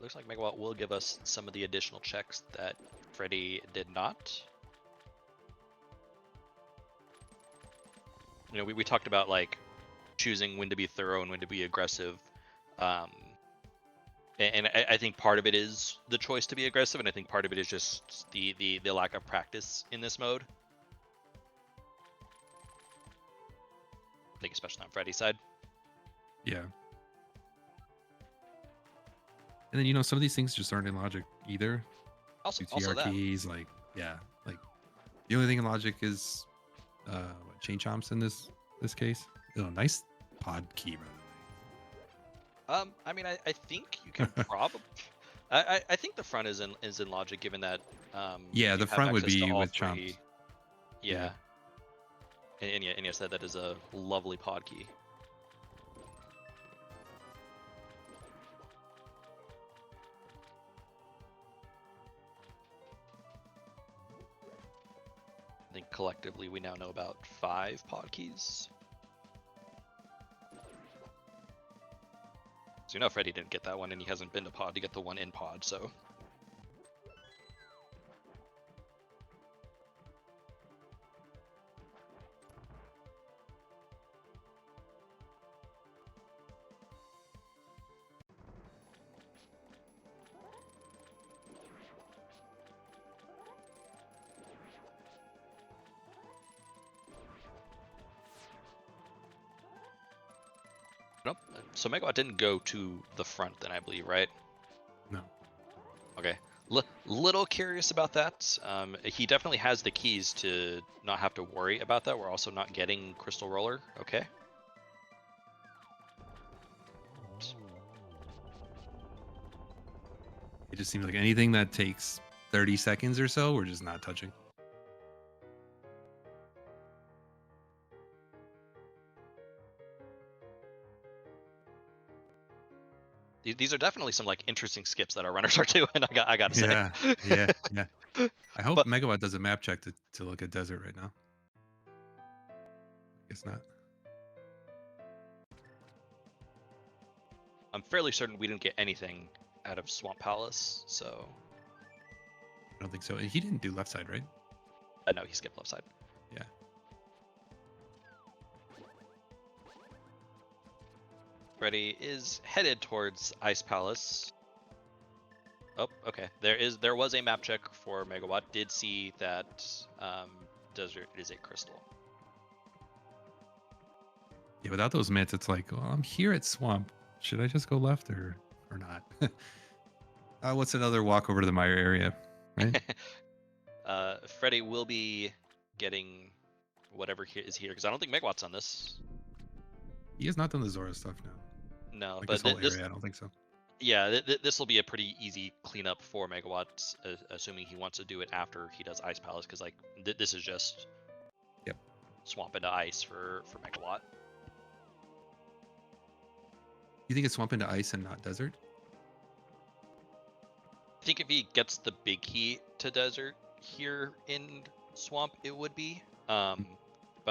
looks like Megawatt will give us some of the additional checks that Freddy did not. You know, we talked about like choosing when to be thorough and when to be aggressive. And I think part of it is the choice to be aggressive, and I think part of it is just the lack of practice in this mode. I think especially on Freddy's side. Yeah. And then some of these things just aren't in logic either. Also UTR that. keys, like the only thing in logic is chain chomps in this case. Oh, nice pod key, by the way. I mean, I think you can probably. I think the front is in logic, given that Yeah, you the have front would access to be all with chomps. three. Yeah, and yes, that is a lovely pod key. I think collectively we now know about 5 pod keys. So you know Freddy didn't get that one, and he hasn't been to pod to get the one in pod, so. Nope. So Megawatt didn't go to the front then, I believe, right? No. Okay. Little curious about that. He definitely has the keys to not have to worry about that. We're also not getting Crystal Roller. Okay. It just seems like anything that takes 30 seconds or so, we're just not touching. These are definitely some like interesting skips that our runners are doing. I gotta say. Yeah, yeah, yeah. I hope But Megawatt does a map check to look at desert right now. Guess not. I'm fairly certain we didn't get anything out of Swamp Palace. So I don't think so. And he didn't do left side, right? no, he skipped left side. Yeah. Freddy is headed towards Ice Palace. Oh, okay. There was a map check for Megawatt. Did see that desert is a crystal. Yeah, without those mitts, it's like, well, I'm here at Swamp. Should I just go left or not? What's another walk over to the Meyer area, right? Freddy will be getting whatever is here, because I don't think Megawatt's on this. He has not done the Zora stuff now. No, Like but this whole area, I don't think so. Yeah, this will be a pretty easy cleanup for Megawatt, assuming he wants to do it after he does Ice Palace, because like this is just swamp into ice for Megawatt. You think it's swamp into ice and not desert? I think if he gets the big key to desert here in swamp, it would be. But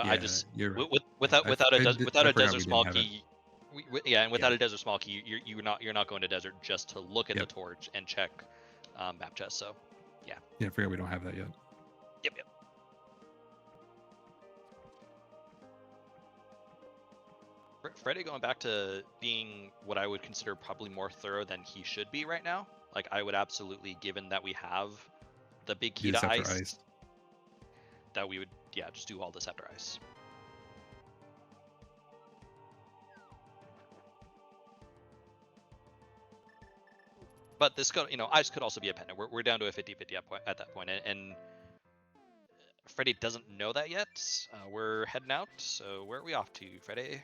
Yeah, I just you're right. without a forgot desert we small didn't have key. And without a desert small key, you're not going to desert just to look at the torch and check map chest. So yeah. Yeah, I forgot we don't have that yet. Yep. Freddy going back to being what I would consider probably more thorough than he should be right now. Like I would absolutely, given that we have the big key Do this to after ice, that we would just do all this after ice. But this could, ice could also be a pendant. We're down to a 50-50 at that point, and Freddy doesn't know that yet. We're heading out, so where are we off to, Freddy?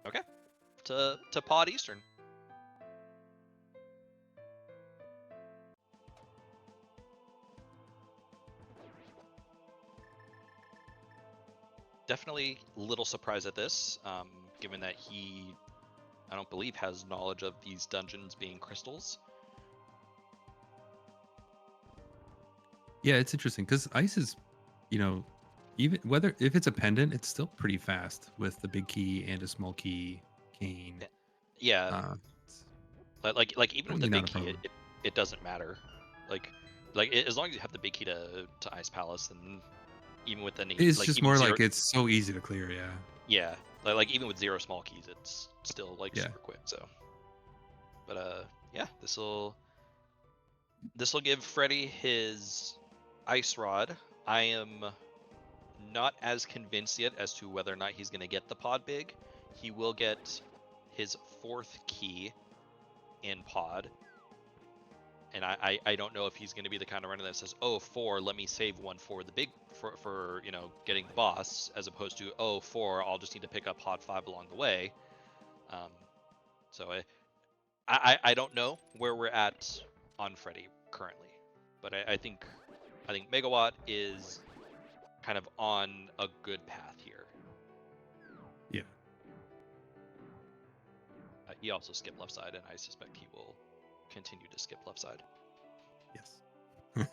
Okay. To Pod Eastern. Definitely a little surprised at this, given that he, I don't believe, has knowledge of these dungeons being crystals. Yeah, it's interesting because ice is, even if it's a pendant, it's still pretty fast with the big key and a small key cane. Yeah. Like even with the big key, it doesn't matter. Like as long as you have the big key to Ice Palace, and even with any, it's like just even more zero, like it's so easy to clear. Yeah. Yeah. Like even with 0 small keys, it's still like super quick. So, but yeah, this will give Freddy his ice rod. I am not as convinced yet as to whether or not he's going to get the pod big. He will get his 4th key in pod. And I don't know if he's going to be the kind of runner that says, oh, 4, let me save one for the big for getting the boss, as opposed to, oh, 4, I'll just need to pick up Hot 5 along the way. So I don't know where we're at on Freddy currently, but I think Megawatt is kind of on a good path here. Yeah. He also skipped left side, and I suspect he will continue to skip left side. Yes. Yeah.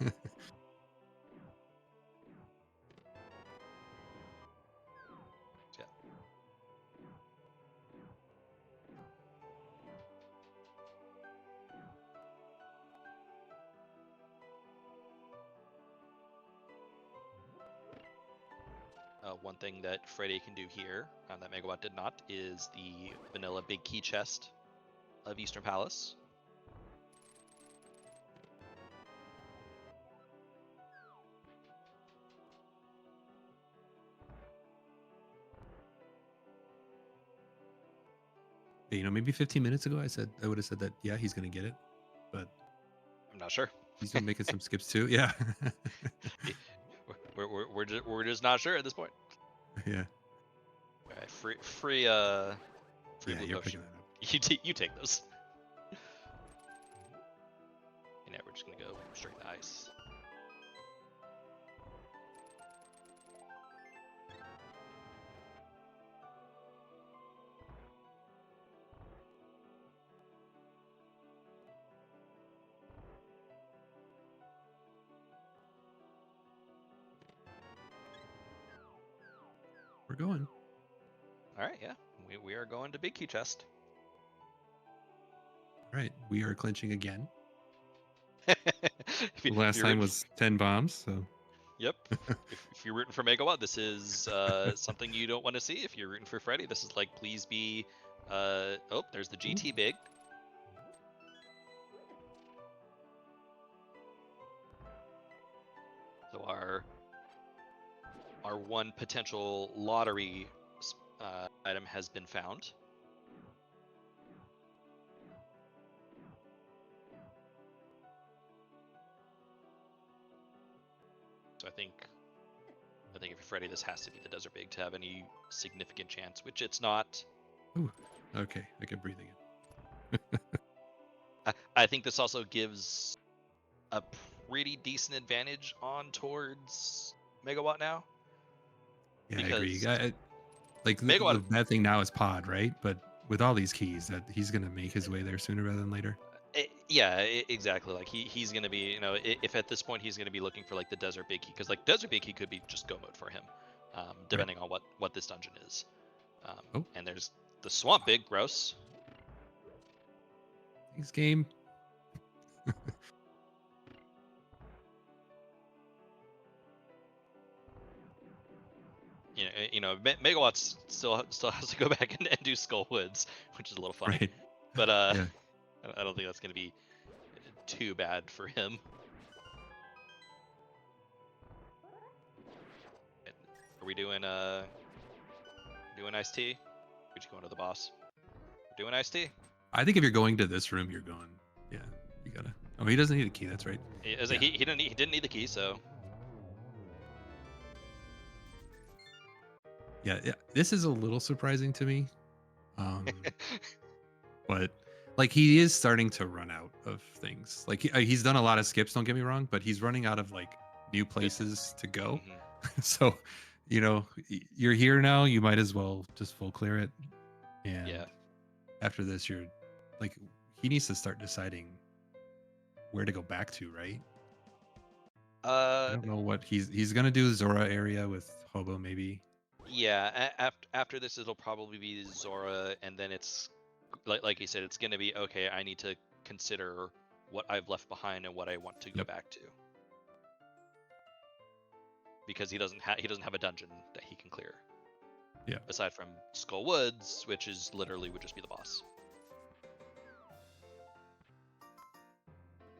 One thing that Freddy can do here, that Megawatt did not, is the vanilla big key chest of Eastern Palace. Maybe 15 minutes ago I would have said that, yeah, he's gonna get it, but I'm not sure. he's been making some skips too. Yeah. We're just not sure at this point. Yeah. Okay, free blue You're potion. picking that up. You take those. And yeah, we're just gonna go straight to ice. We're going. All right, yeah, we are going to big key chest. All right, we are clinching again. The last time was 10 bombs, so. Yep. if you're rooting for Megawatt, this is something you don't want to see. If you're rooting for Freddy, this is like, please be. Oh, there's the GT big. So our one potential lottery item has been found. So I think if you're Freddy, this has to be the Desert Big to have any significant chance, which it's not. Ooh, okay, I can breathe again. I think this also gives a pretty decent advantage on towards Megawatt now. Yeah, Because I agree. Like the bad thing now is Pod, right? But with all these keys, that he's gonna make his way there sooner rather than later. Exactly. Like he's gonna be, if at this point he's gonna be looking for like the Desert Big Key, because like Desert Big Key could be just go mode for him, depending on what this dungeon is. And there's the Swamp Big, gross. Thanks, game. Megawatts still has to go back and do Skull Woods, which is a little funny. Right. But yeah. I don't think that's gonna be too bad for him. Are we doing iced tea? We're just going to the boss. We're doing iced tea. I think if you're going to this room, you're going. Yeah, you gotta. Oh, he doesn't need a key. That's right. He didn't need the key, so. Yeah, this is a little surprising to me, but like he is starting to run out of things. Like he's done a lot of skips. Don't get me wrong, but he's running out of like new places to go. Mm-hmm. So, you're here now. You might as well just full clear it. And after this, you're like, he needs to start deciding where to go back to, right? I don't know what he's gonna do. Zora area with Hobo, maybe. Yeah, after this, it'll probably be Zora, and then it's like you said, it's gonna be okay. I need to consider what I've left behind and what I want to go back to, because he doesn't have a dungeon that he can clear. Yeah. Aside from Skull Woods, which is literally would just be the boss.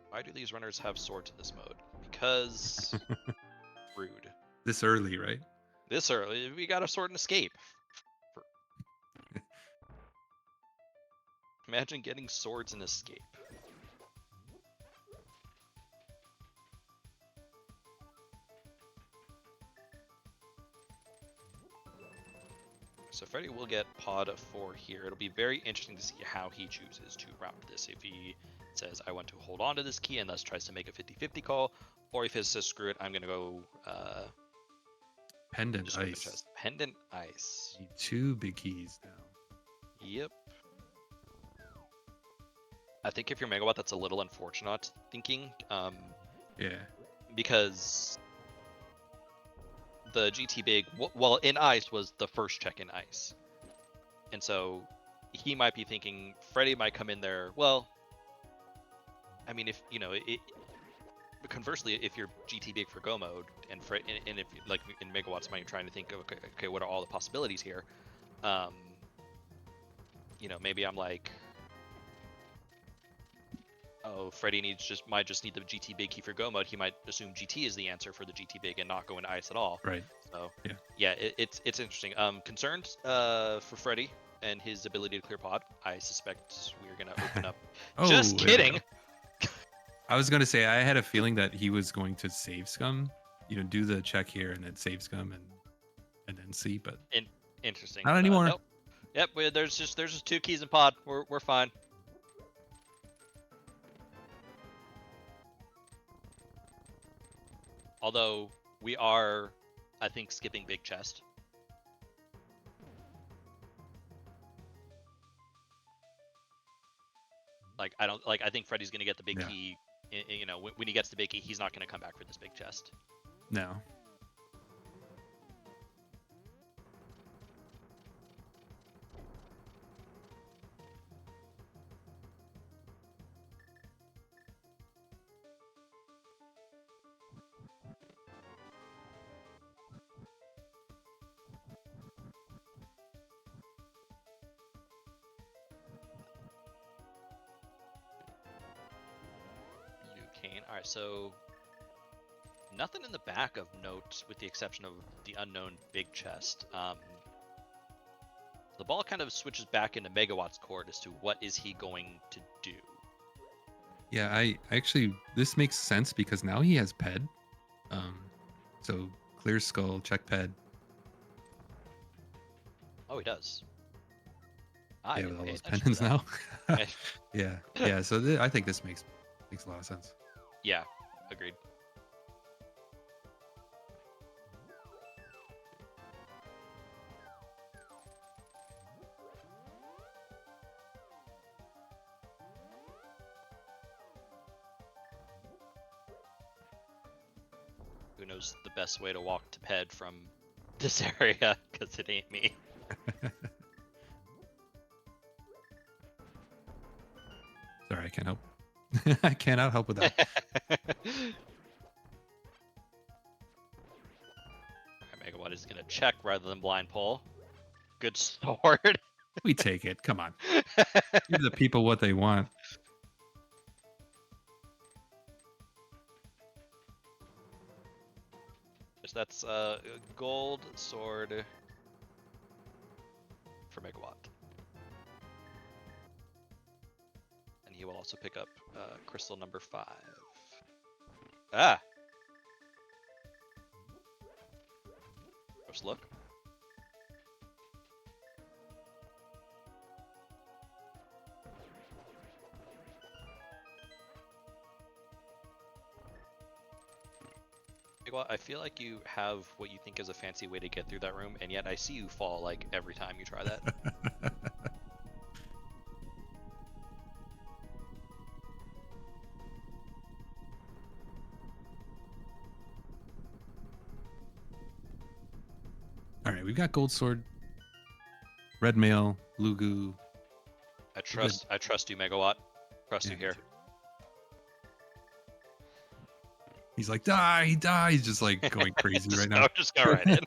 Why do these runners have swords in this mode? Because rude. This early, right? This early, we got a sword and escape. Imagine getting swords and escape. Freddy will get pod 4 here. It'll be very interesting to see how he chooses to route this. If he says, I want to hold on to this key and thus tries to make a 50-50 call, or if he says, screw it, I'm going to go Pendant just open ice. chest. Pendant ice. Need 2 big keys now. Yep. I think if you're Megawatt, that's a little unfortunate thinking. Yeah. Because the GT Big, well, in ice was the first check in ice. And so he might be thinking Freddy might come in there. Well, I mean, if you know it. Conversely, if you're GT Big for Go mode and if like in Megawatts mind, you're trying to think of okay, what are all the possibilities here? You know, maybe I'm like, oh, Freddy might just need the GT Big key for Go mode. He might assume GT is the answer for the GT Big and not go into ice at all. Right. So yeah, it's interesting. Concerned for Freddy and his ability to clear pod. I suspect we're gonna open up. Oh, just kidding. I was gonna say I had a feeling that he was going to save scum, you know, do the check here and then save scum and then see, but interesting. Not anymore. Nope. Yep. There's just 2 keys in pod. We're fine. Although we are, I think, skipping big chest. Like I think Freddy's gonna get the big key. You know, when he gets the big key, he's not gonna come back for this big chest. No. Alright, so nothing in the back of note with the exception of the unknown big chest. The ball kind of switches back into Megawatt's court as to what is he going to do. Yeah, I actually, this makes sense because now he has Ped. So clear skull, check Ped. Oh, he does. Yeah, with all those pendants now. yeah. So I think this makes a lot of sense. Yeah, agreed. Who knows the best way to walk to Ped from this area, because it ain't me. Sorry, I can't help. I cannot help with that. Megawatt is going to check rather than blind pull. Good sword. We take it. Come on. Give the people what they want. That's gold sword for Megawatt. And he will also pick up crystal number 5. Ah! First look. Well, I feel like you have what you think is a fancy way to get through that room, and yet I see you fall like every time you try that. All right, we've got gold sword, red mail, Lugu. I trust you, Megawatt. Trust you here. He's like, die, die. He's just like going crazy right now. Just go right in.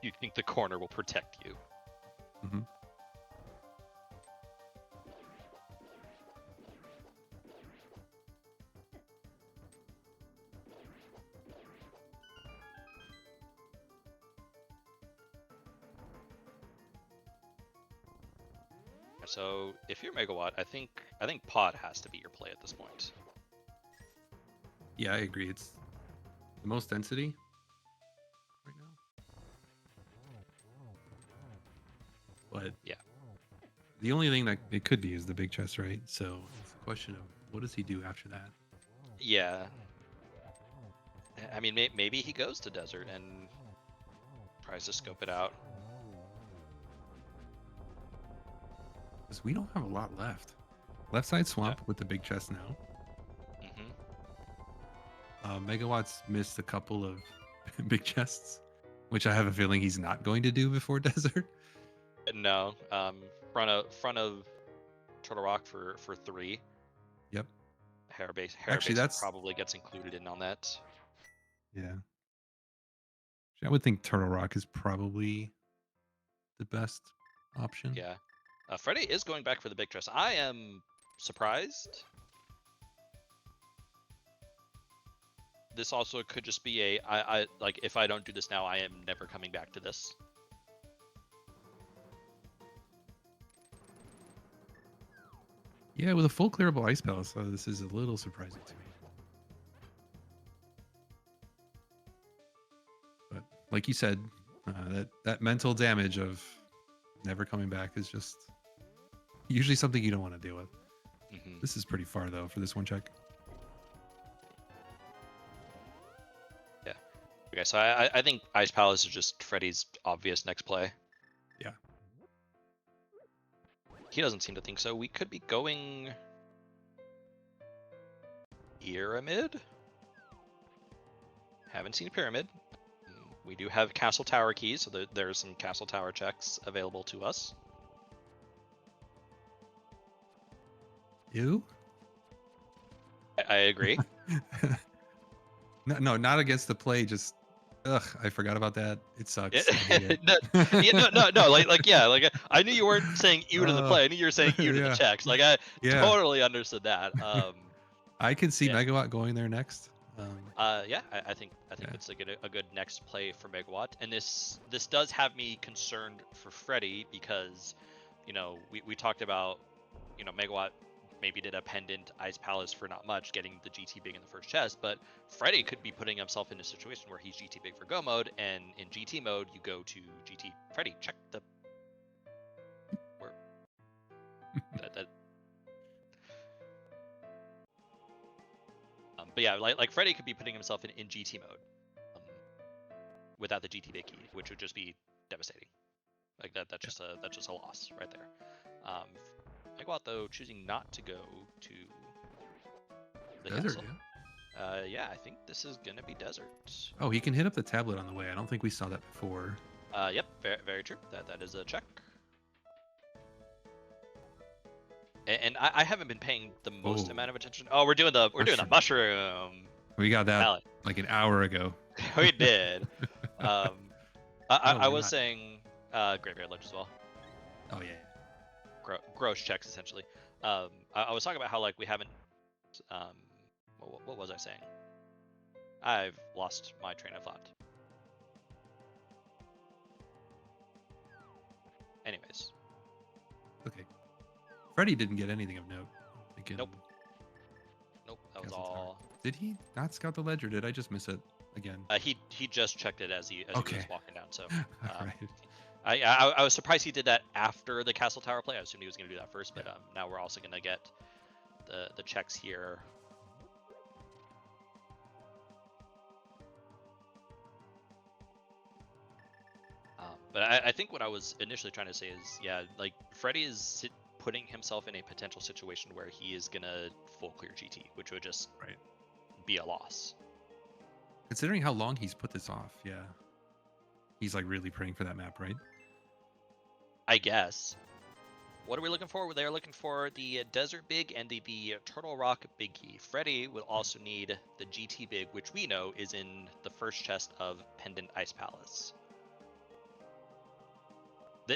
You think the corner will protect you? Mm-hmm. So if you're Megawatt, I think pod has to be your play at this point. Yeah, I agree. It's the most density right now. But Yeah. the only thing that it could be is the big chest, right? So it's a question of what does he do after that? Yeah. I mean, maybe he goes to desert and tries to scope it out. Because we don't have a lot left. Left side swamp with the big chest now. Mm-hmm. Megawatts missed a couple of big chests, which I have a feeling he's not going to do before desert. No. Front of Turtle Rock for 3. Yep. Hairbase Actually, that's probably gets included in on that. yeah. I would think Turtle Rock is probably the best option. Yeah. Freddy is going back for the big chest. I am surprised. This also could just be I like, if I don't do this now, I am never coming back to this. Yeah, with a full clearable ice palace, this is a little surprising to me. But like you said, that mental damage of never coming back is just usually something you don't want to deal with. Mm-hmm. This is pretty far though for this one check. Yeah. Okay, so I think Ice Palace is just Freddy's obvious next play. Yeah. He doesn't seem to think so. We could be going Pyramid. Haven't seen a Pyramid. We do have Castle Tower keys, so there's some Castle Tower checks available to us. You? I agree. No, not against the play. Just, I forgot about that. It sucks. no, like I knew you weren't saying ew to the play. I knew you were saying ew to the checks. Like I totally understood that. I can see Megawatt going there next. Yeah, I think it's a good next play for Megawatt, and this does have me concerned for Freddy because, we talked about, Megawatt maybe did a pendant Ice Palace for not much, getting the GT big in the first chest, but Freddy could be putting himself in a situation where he's GT big for Go mode, and in GT mode you go to GT Freddy. Check the. Where, that. But yeah, like Freddy could be putting himself in GT mode without the GT big key, which would just be devastating. Like that's just a loss right there. Megawatt though choosing not to go to the desert. castle. Yeah, I think this is gonna be desert. Oh, he can hit up the tablet on the way. I don't think we saw that before. Yep, very true. That is a check. And I haven't been paying the most amount of attention. Oh, we're doing the mushroom. We got that ballot. like an hour ago. We did. I was saying Graveyard Ledge as well. Oh yeah. Gross checks essentially. I was talking about how like we haven't. What was I saying? I've lost my train of thought. Anyways. Okay. Freddy didn't get anything of note. Nope. That was all. Did he not scout the ledge, or did I just miss it again? He just checked it as he was walking down. So. Right. I was surprised he did that after the Castle Tower play. I assumed he was going to do that first, but now we're also going to get the checks here. But I think what I was initially trying to say is, like Freddy is putting himself in a potential situation where he is going to full clear GT, which would just be a loss. Considering how long he's put this off, yeah. He's like really praying for that map, right? I guess. What are we looking for? They are looking for the Desert Big and the Turtle Rock Big Key. Freddy will also need the GT Big, which we know is in the first chest of Pendant Ice Palace.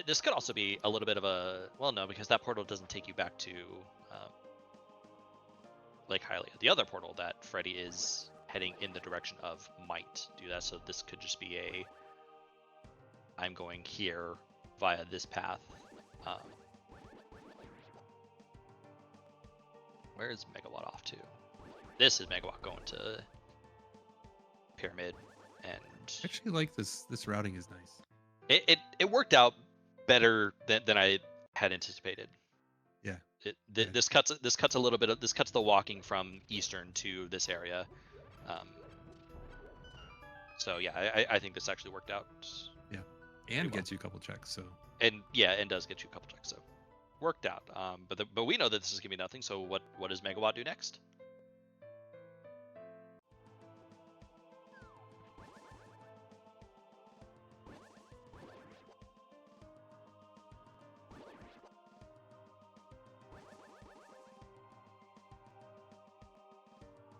This could also be a little bit of a... Well, no, because that portal doesn't take you back to Lake Hylia. The other portal that Freddy is heading in the direction of might do that, so this could just be a... I'm going here via this path. Where is Megawatt off to? This is Megawatt going to Pyramid, and I actually like this routing is nice. It worked out better than I had anticipated. Yeah. This cuts a little bit of this cuts the walking from eastern to this area. So yeah, I think this actually worked out. Yeah. And gets you a couple checks. So. And yeah, and does get you a couple checks. So worked out. But we know that this is gonna be nothing. So what does Megawatt do next?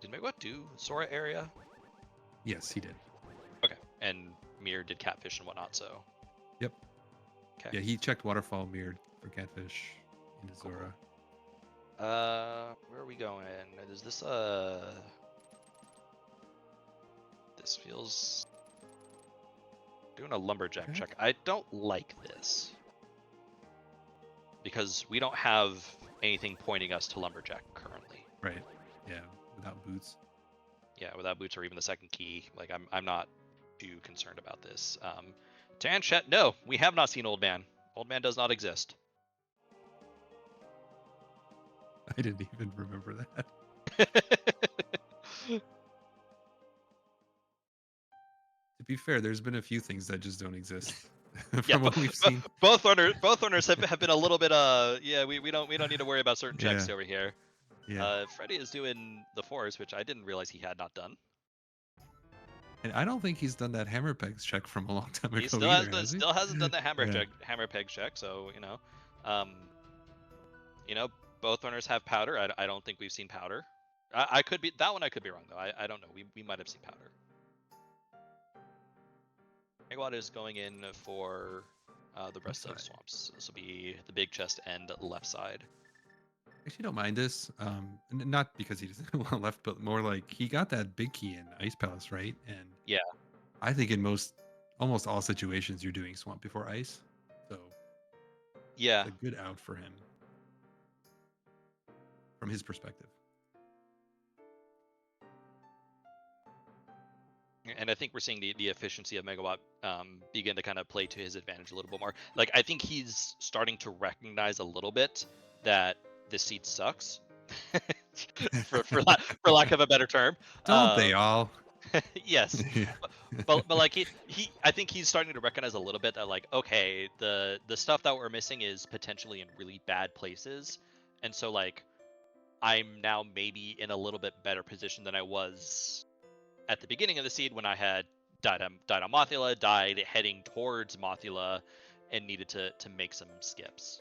Did Megawatt do Sora area? Yes, he did. Okay, and Mir did catfish and whatnot. So. Yep. Okay. Yeah, he checked waterfall mirrored for catfish into Zora. Where are we going? Is this This feels doing a lumberjack check. I don't like this because we don't have anything pointing us to lumberjack currently. Right. Yeah, without boots. Yeah, without boots or even the second key. Like I'm not too concerned about this. Tanchet, no, we have not seen Old Man. Old Man does not exist. I didn't even remember that. To be fair, there's been a few things that just don't exist from what we've seen. Both owners have been a little bit yeah, we don't need to worry about certain checks over here. Yeah. Freddy is doing the force, which I didn't realize he had not done. And I don't think he's done that hammer pegs check from a long time ago. He still either, still hasn't done the hammer peg check. So both owners have powder. I don't think we've seen powder. I could be that one. I could be wrong though. I don't know. We might have seen powder. Megawatt is going in for the rest of swamps. This will be the big chest and left side. Actually, don't mind this. Not because he doesn't want left, but more like he got that big key in Ice Palace, right? And yeah, I think in almost all situations, you're doing swamp before ice. So yeah, it's a good out for him from his perspective. And I think we're seeing the efficiency of Megawatt begin to kind of play to his advantage a little bit more. Like I think he's starting to recognize a little bit that this seed sucks, for lack of a better term. Don't they all? Yes, Yeah. but like he I think he's starting to recognize a little bit that like okay the stuff that we're missing is potentially in really bad places, and so like I'm now maybe in a little bit better position than I was at the beginning of the seed when I had died on Mothula, died heading towards Mothula, and needed to make some skips.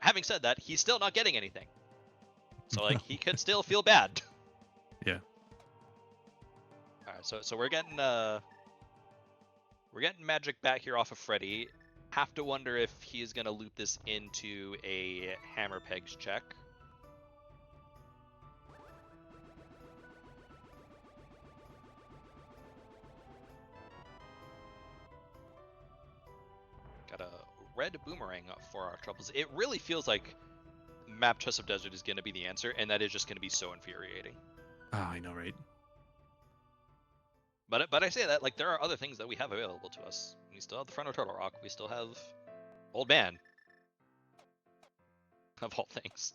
Having said that, he's still not getting anything, so like he could still feel bad. Yeah. All right, so we're getting magic back here off of Freddy. Have to wonder if he's gonna loop this into a hammer pegs check. Got a red boomerang for our troubles. It really feels like Map Chest of Desert is going to be the answer, and that is just going to be so infuriating. Oh, I know, right? But I say that like there are other things that we have available to us. We still have the Frontal Turtle Rock. We still have Old Man. Of all things.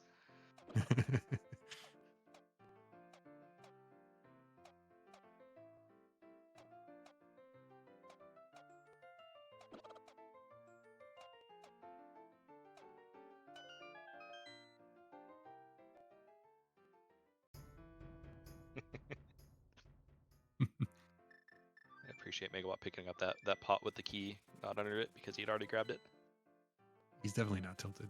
I appreciate Megawatt picking up that pot with the key not under it because he'd already grabbed it. He's definitely not tilted.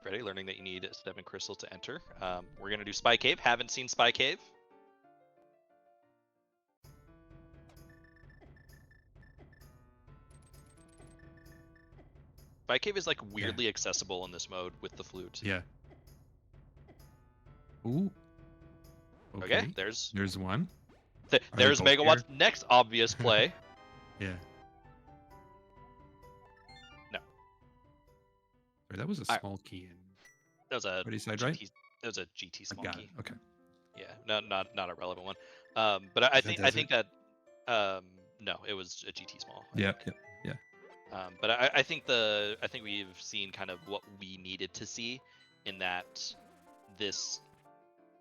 Freddy, learning that you need 7 crystals to enter. We're going to do Spy Cave. Haven't seen Spy Cave. Spy Cave is like weirdly accessible in this mode with the flute. Yeah. Ooh. Okay, there's one. There's Megawatt's next obvious play. Yeah. No. That was a small key in. That was a side, GT, right? That was a GT small key. Okay. Yeah, not a relevant one. But I think that No, it was a GT small. Yeah, yeah. But I think we've seen kind of what we needed to see, in that this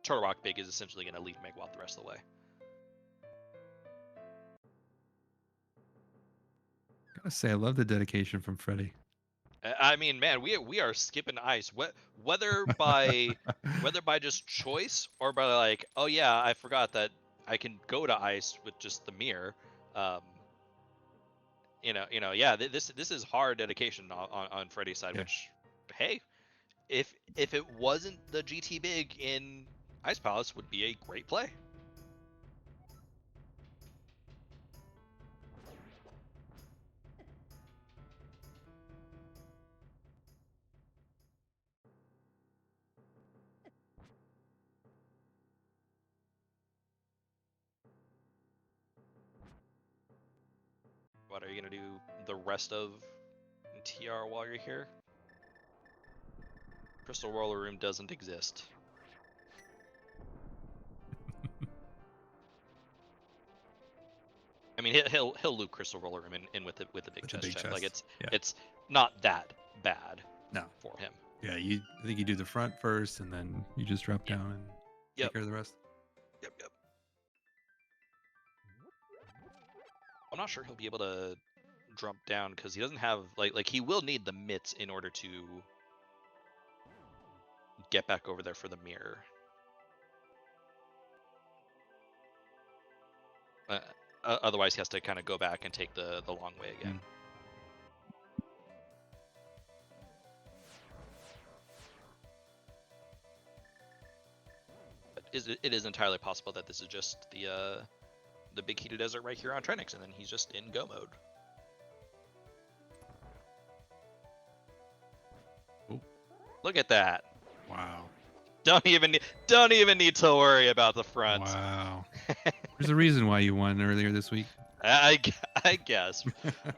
Turtle Rock Big is essentially going to leave Megawatt the rest of the way. Gotta say, I love the dedication from Freddy. I mean, man, we are skipping ice. Whether by just choice, or by like, oh yeah, I forgot that I can go to ice with just the mirror. Yeah, this is hard dedication on Freddy's side. Yeah. Which, hey, if it wasn't the GT Big in Ice Palace, would be a great play. What are you gonna do the rest of TR while you're here? Crystal Roller Room doesn't exist. I mean, he'll loop Crystal Roller Room in with the big chest. Like it's not that bad. No. For him. Yeah, I think you do the front first, and then you just drop down and take care of the rest. Yep. I'm not sure he'll be able to jump down, because he doesn't have like he will need the mitts in order to get back over there for the mirror. Otherwise, he has to kind of go back and take the long way again. But it is entirely possible that this is just the big heated desert right here on Trenix, and then he's just in go mode. Ooh. Look at that! Wow. Don't even need to worry about the front. Wow. There's a reason why you won earlier this week. I guess.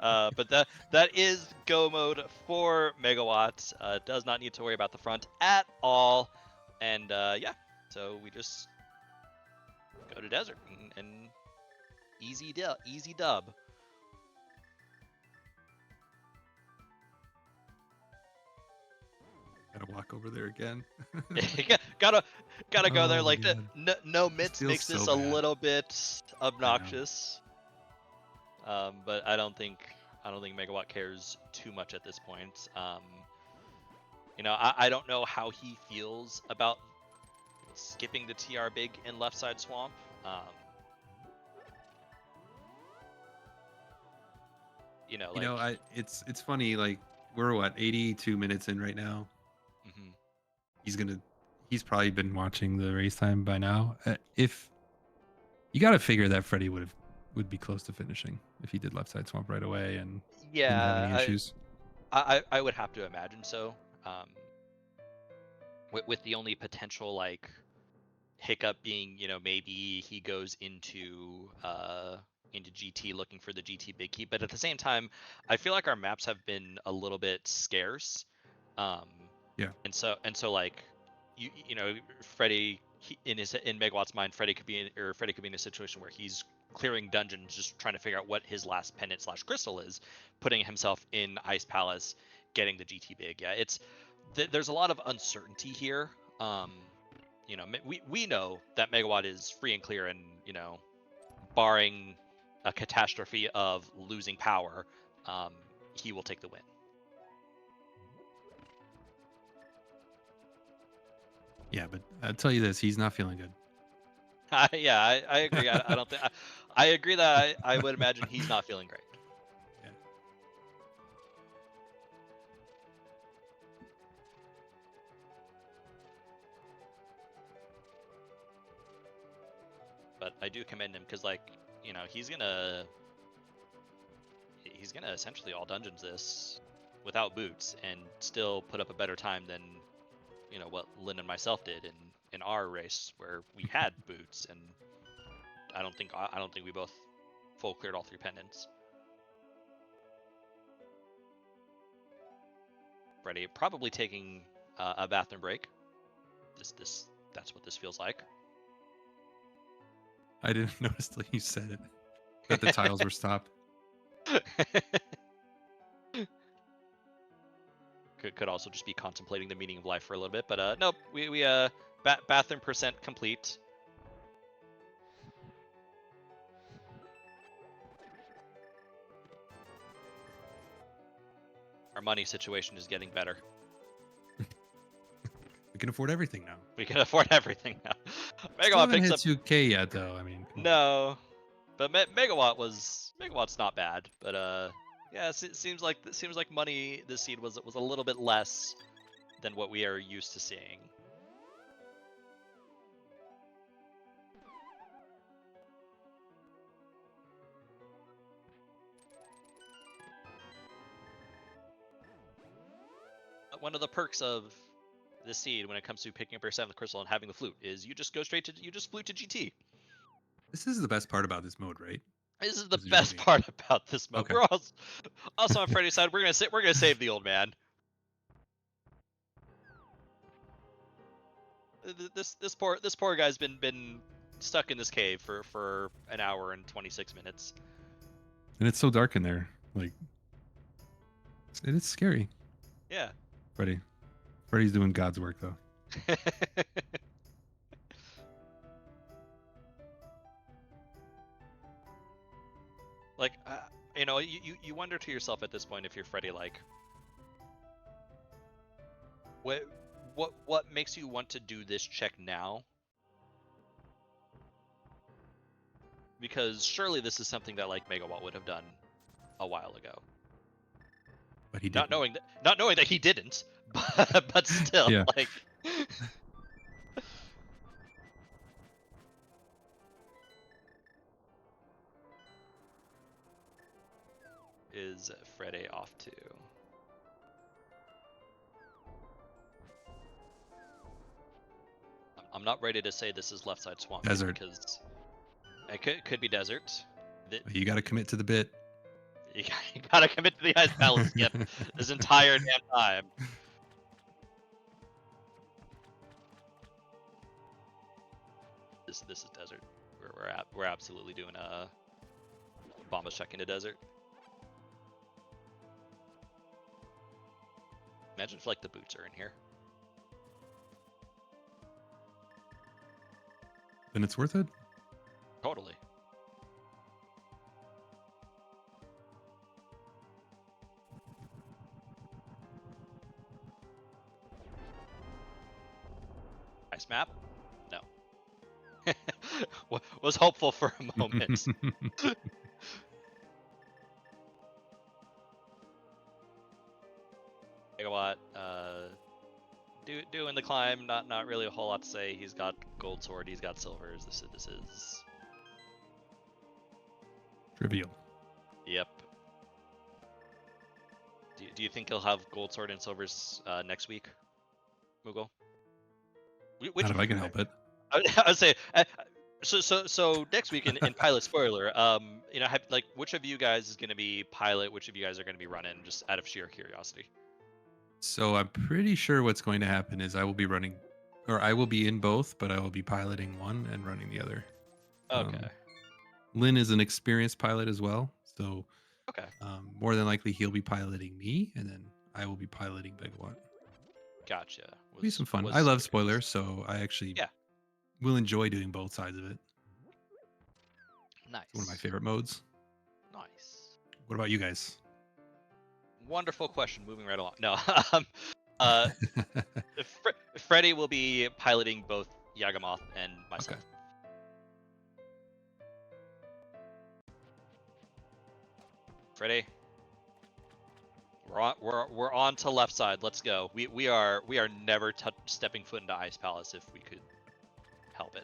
But that is go mode for Megawatt. Does not need to worry about the front at all. And yeah, so we just go to desert and easy dub. Gotta walk over there again. gotta go there. Like God. no mitts makes this so a bad. little bit obnoxious. But I don't think Megawatt cares too much at this point. I don't know how he feels about skipping the TR Big in left side swamp. It's funny. Like, we're what, 82 minutes in right now. Mm-hmm. He's probably been watching the race time by now. If you got to figure that Freddy would be close to finishing if he did left side swamp right away and didn't have any issues. I would have to imagine so. With the only potential like hiccup being, maybe he goes into GT looking for the GT big key, but at the same time, I feel like our maps have been a little bit scarce. Yeah. And so like Freddy, in Megawatt's mind, Freddy could be in a situation where he's clearing dungeons, just trying to figure out what his last pendant / crystal is, putting himself in Ice Palace, getting the GT big. Yeah, there's a lot of uncertainty here. We know that Megawatt is free and clear, and barring a catastrophe of losing power, he will take the win. Yeah, but I'll tell you this: he's not feeling good. Yeah, I agree. I don't think I agree that I would imagine he's not feeling great. Yeah. But I do commend him, because he's gonna essentially all dungeons this without boots and still put up a better time than what Lynn and myself did in our race, where we had boots, and I don't think we both full cleared all 3 pendants. Freddy probably taking a bathroom break. That's what this feels like. I didn't notice till you said it. that the tiles were stopped. Could also just be contemplating the meaning of life for a little bit, but nope. We bathroom percent complete. Our money situation is getting better. We can afford everything now. We can afford everything now. Still Megawatt haven't picks hit up 2K yet, though. I mean, come on. no, but Megawatt's not bad. But yeah, it seems like money this seed was a little bit less than what we are used to seeing. One of the perks of the seed when it comes to picking up your 7th crystal and having the flute is you just flute to GT. This is the best part about this mode, right? This is the As you're best looking. part about this mode. Okay. We're also on Freddy's side. We're gonna save the old man. This poor guy's been stuck in this cave for an hour and 26 minutes. And it's so dark in there. Like, it is scary. Yeah. Freddy's doing God's work, though. Like, you wonder to yourself at this point if you're Freddy, like, what makes you want to do this check now? Because surely this is something that like Megawatt would have done a while ago. But he didn't. Not knowing that he didn't, but still, Yeah. like. Is Freddy off to? I'm not ready to say this is left side swamp Desert. because it could be desert. You got to commit to the bit. You gotta commit to the Ice Palace skip this entire damn time. This is desert. We're absolutely doing a Bomba's check into desert. Imagine if like the boots are in here. Then it's worth it. Totally. Nice map? No. Was hopeful for a moment. Megawatt, doing the climb, not really a whole lot to say. He's got gold sword, he's got silvers. This is Trivial. Yep. Do you think he'll have gold sword and silvers next week, Moogle? Not if I can help it. I would say so next week in pilot spoiler, which of you guys is going to be pilot, which of you guys are going to be running, just out of sheer curiosity. So I'm pretty sure what's going to happen is I will be running, or I will be in both, but I will be piloting one and running the other. Okay. Lynn is an experienced pilot as well, so Okay. More than likely he'll be piloting me, and then I will be piloting Megawatt. Gotcha. It'll be some fun. I love spoilers, so I actually will enjoy doing both sides of it. Nice. It's one of my favorite modes. Nice. What about you guys? Wonderful question. Moving right along. No. Freddy will be piloting both Yagamoth and myself. Okay. Freddy, we're on to left side. Let's go. We are never stepping foot into Ice Palace if we could help it.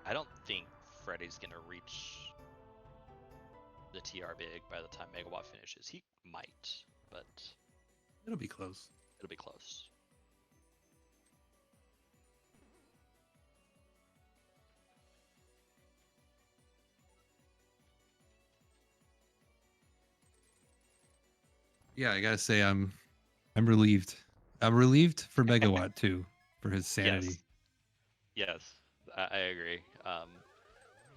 I don't think Freddy's gonna reach the TR big by the time Megawatt finishes. He might, but It'll be close. it'll be close. Yeah, I gotta say I'm relieved. I'm relieved for Megawatt too, for his sanity. Yes, I agree.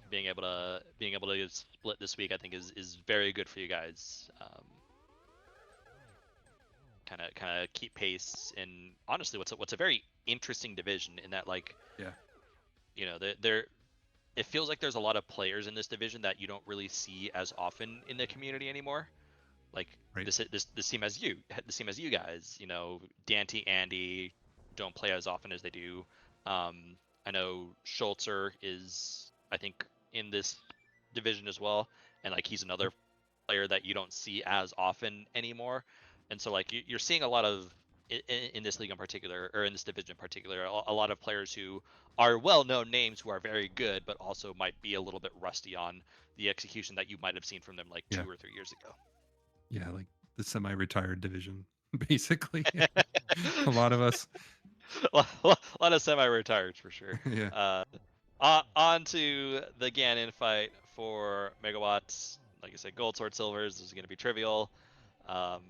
Being able to split this week, I think is very good for you guys. Kind of keep pace, and honestly, what's a very interesting division in that, like, Yeah. you know, there it feels like there's a lot of players in this division that you don't really see as often in the community anymore. Like Right. this team has you guys. You know, Dante, Andy don't play as often as they do. I know Schultzer is, I think, in this division as well, and like he's another player that you don't see as often anymore. And so like you're seeing a lot of in this league in particular, or in this division in particular, a lot of players who are well-known names who are very good, but also might be a little bit rusty on the execution that you might have seen from them like Yeah. 2 or 3 years ago. Yeah, like the semi-retired division, basically. A lot of us. a lot of semi-retired for sure. Yeah. On to the Ganon fight for Megawatts. Like I said, Gold Sword Silvers is going to be trivial. Um,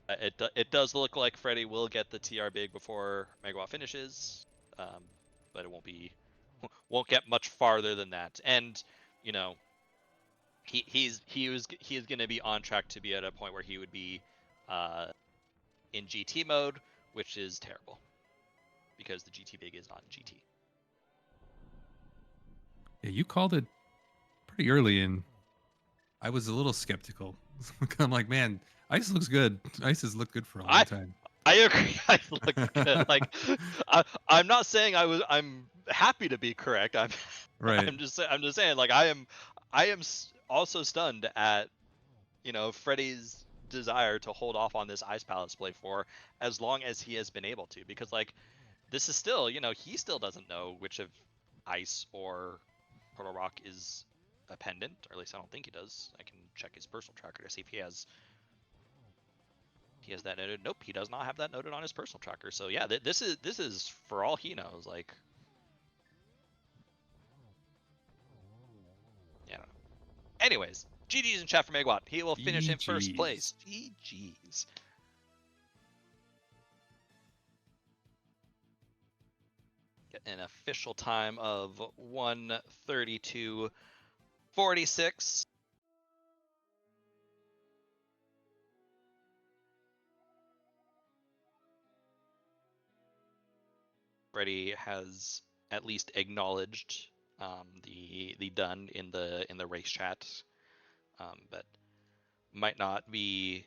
it does look like Freddy will get the TR big before Megawatt finishes, but it won't get much farther than that. And you know, he is going to be on track to be at a point where he would be in GT mode, which is terrible because the GT big is on GT. Yeah, you called it pretty early, and I was a little skeptical. I'm like, man, Ice looks good. Ice has looked good for a long time. I agree. I look good. Like, I'm not saying I'm happy to be correct. Right. I'm just saying. Like, I am also stunned at Freddy's desire to hold off on this Ice Palace play for as long as he has been able to, because like this is still, he still doesn't know which of Ice or Portal Rock is a pendant, or at least I don't think he does. I can check his personal tracker to see if he has that noted. Nope, he does not have that noted on his personal tracker. So yeah, this is for all he knows. Like, yeah. Anyways, GG's in chat for Megawatt. He will finish in first place. GG's. Get an official time of 1:32:46. Freddy has at least acknowledged the done in the race chat, but might not be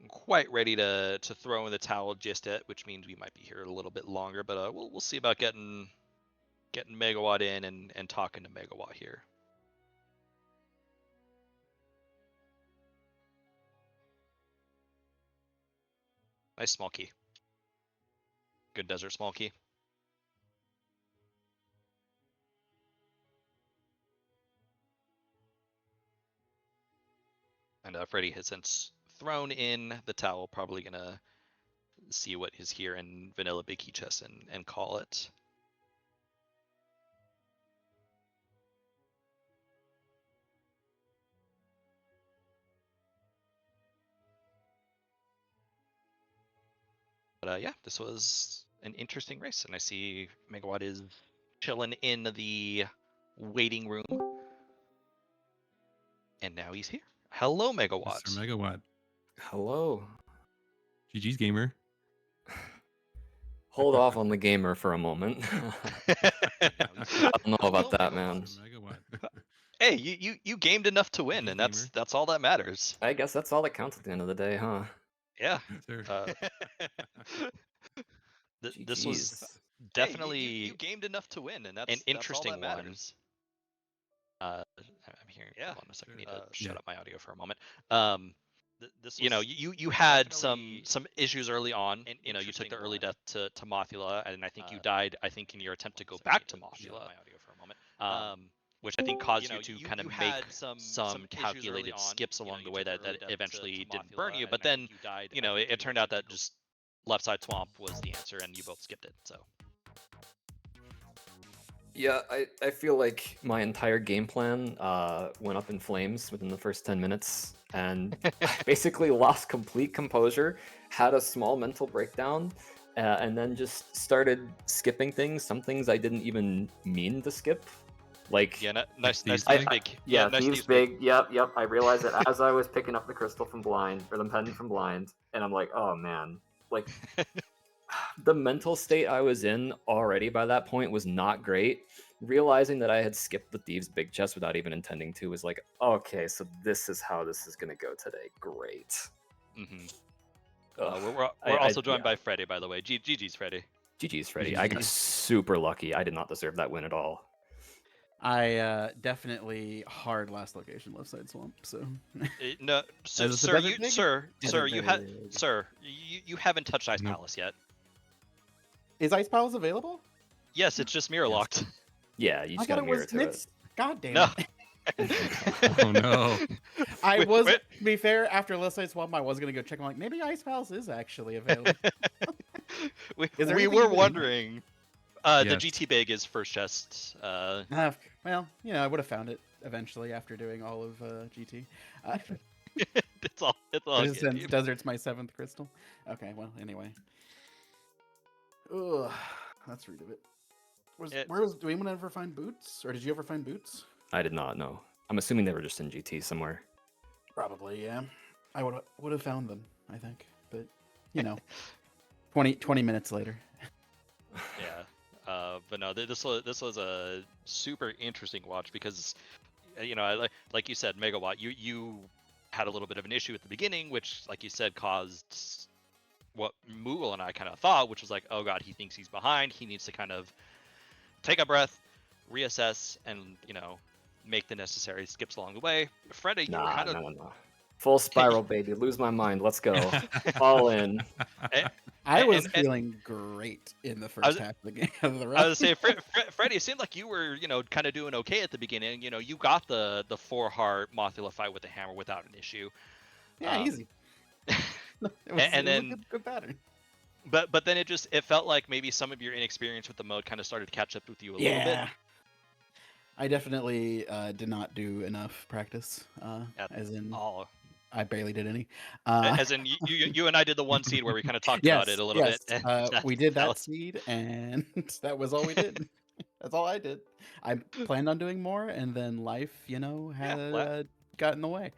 quite ready to throw in the towel just yet, which means we might be here a little bit longer. But we'll see about getting Megawatt in and talking to Megawatt here. Nice small key. Good desert small key. And Freddy has since thrown in the towel, probably gonna see what is here in vanilla big key chest and call it. But yeah, this was an interesting race, and I see Megawatt is chilling in the waiting room, and now he's here. Hello, Megawatt. Mr. Megawatt. Hello. GG's gamer. Hold off on the gamer for a moment. I don't know about that, man. Mr. Megawatt. Hey, you gamed enough to win, GG and gamer. that's all that matters. I guess that's all that counts at the end of the day, huh? Yeah. Sure. This was GGs. definitely you gamed enough to win, and that's an interesting all that one. matters. I'm hearing. Yeah, Hold on a second. I need sure. to shut Yeah. up my audio for a moment. This You know, was you had definitely some issues early on. an You know, you took the interesting early one. death to Mothula, and I think you died. I think in your attempt to go back to Mothula. my audio for a moment. which I think caused you to kind of make had some issues calculated early on, skips along you the way took that, it early that to eventually didn't Mothula, burn you. and But I then, think you died. you know, it turned out that just left side swamp was the answer, and you both skipped it. So Yeah, I feel like my entire game plan went up in flames within the first 10 minutes, and I basically lost complete composure, had a small mental breakdown, and then just started skipping things, some things I didn't even mean to skip. Like, yeah, nice Thieves Thieves Big? big. Yeah, nice Thieves Big. Yep. I realized it as I was picking up the crystal from blind, or the pendant from blind, and I'm like, oh man, like the mental state I was in already by that point was not great. Realizing that I had skipped the Thieves' Big Chest without even intending to was like, okay, so this is how this is gonna go today. Great. Mm-hmm. Ugh. We're also joined yeah. by Freddy, by the way. GG's Freddy. GG's, Freddy. I got GG's. super lucky. I did not deserve that win at all. I definitely hard last location left side swamp. So No, sir, Is this the sir, Desert you, Pig? sir, Desert you had, Pig. sir, you haven't touched Ice Nope. Palace yet. is Ice Palace available? Yes, it's just mirror locked. Yeah, you I just thought got it to mirror was to Mitz. God damn No. it. Oh no. I Wait, was, wait. to be fair, after left side swamp, I was gonna go check. I'm like, maybe Ice Palace is actually available. we Is there we anything were even in there? wondering. The Yes. GT big is first chest. Well, you know, I would have found it eventually after doing all of GT. It's all good, Since dude. Desert's my 7th crystal. Okay, well, anyway. Ugh, that's rude of it. Do anyone ever find boots? Or did you ever find boots? I did not know. I'm assuming they were just in GT somewhere. Probably, yeah. I would have found them, I think. But, you know, 20 minutes later. Yeah. But no, this was a super interesting watch because, you know, like you said, Megawatt, you had a little bit of an issue at the beginning, which, like you said, caused what Moogle and I kind of thought, which was like, oh god, he thinks he's behind. He needs to kind of take a breath, reassess, and, you know, make the necessary skips along the way. Freddy, you were Nah, kind of no. Full spiral, baby. Lose my mind. Let's go. All in. I was and- feeling great in the first half of the game of the I run. was say, Freddy, it seemed like you were, you know, kind of doing okay at the beginning. You know, you got the 4-heart Mothula fight with the hammer without an issue. Yeah, easy. then- good pattern. But then it felt like maybe some of your inexperience with the mode kind of started to catch up with you a little bit. I definitely did not do enough practice. At As in, all. I barely did any. As in, you and I did the one seed where we kind of talked about it a little bit. We did that seed, and that was all we did. That's all I did. I planned on doing more, and then life, you know, had got in the way.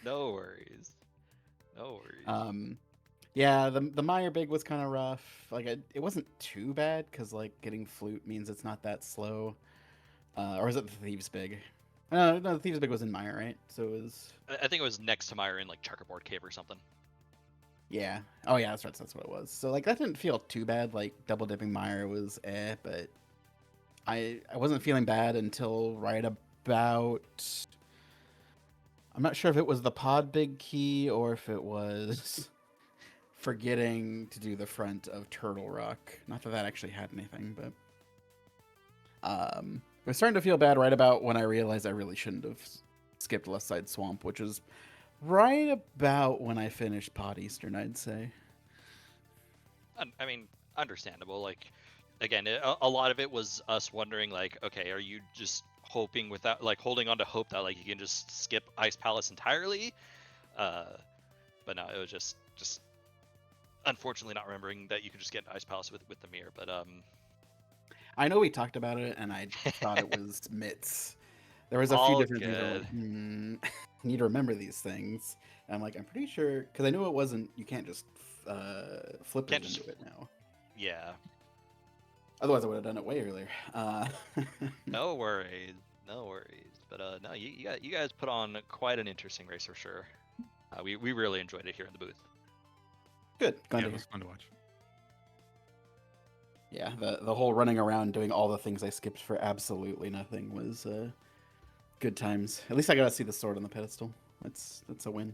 No worries. Yeah, the Meyer Big was kind of rough. Like, it wasn't too bad because like getting flute means it's not that slow. Or is it the Thieves Big? No, the Thieves Big was in Meyer, right? So it was. I think it was next to Meyer in like Checkerboard Cave or something. Yeah. Oh yeah, that's right. That's what it was. So like that didn't feel too bad. Like double dipping Meyer was but I wasn't feeling bad until right about. I'm not sure if it was the pod big key or if it was forgetting to do the front of Turtle Rock. Not that actually had anything, but I was starting to feel bad right about when I realized I really shouldn't have skipped Left Side Swamp, which is right about when I finished Pod Eastern, I'd say. I mean, understandable. Like, again, a lot of it was us wondering, like, okay, are you just hoping without, like, holding on to hope that, like, you can just skip Ice Palace entirely? But no, it was just unfortunately not remembering that you could just get Ice Palace with the mirror. But I know we talked about it, and I thought it was Mitts. There was a All few different things. good. Like, I need to remember these things. And I'm like, I'm pretty sure because I knew it wasn't. You can't just flip Can't it just- into it now. yeah, Otherwise, I would have done it way earlier. no worries. But no, you guys put on quite an interesting race for sure. We really enjoyed it here in the booth. Good. Glad Yeah, to it hear. was fun to watch. Yeah, the whole running around doing all the things I skipped for absolutely nothing was good times. At least I got to see the sword on the pedestal. That's a win.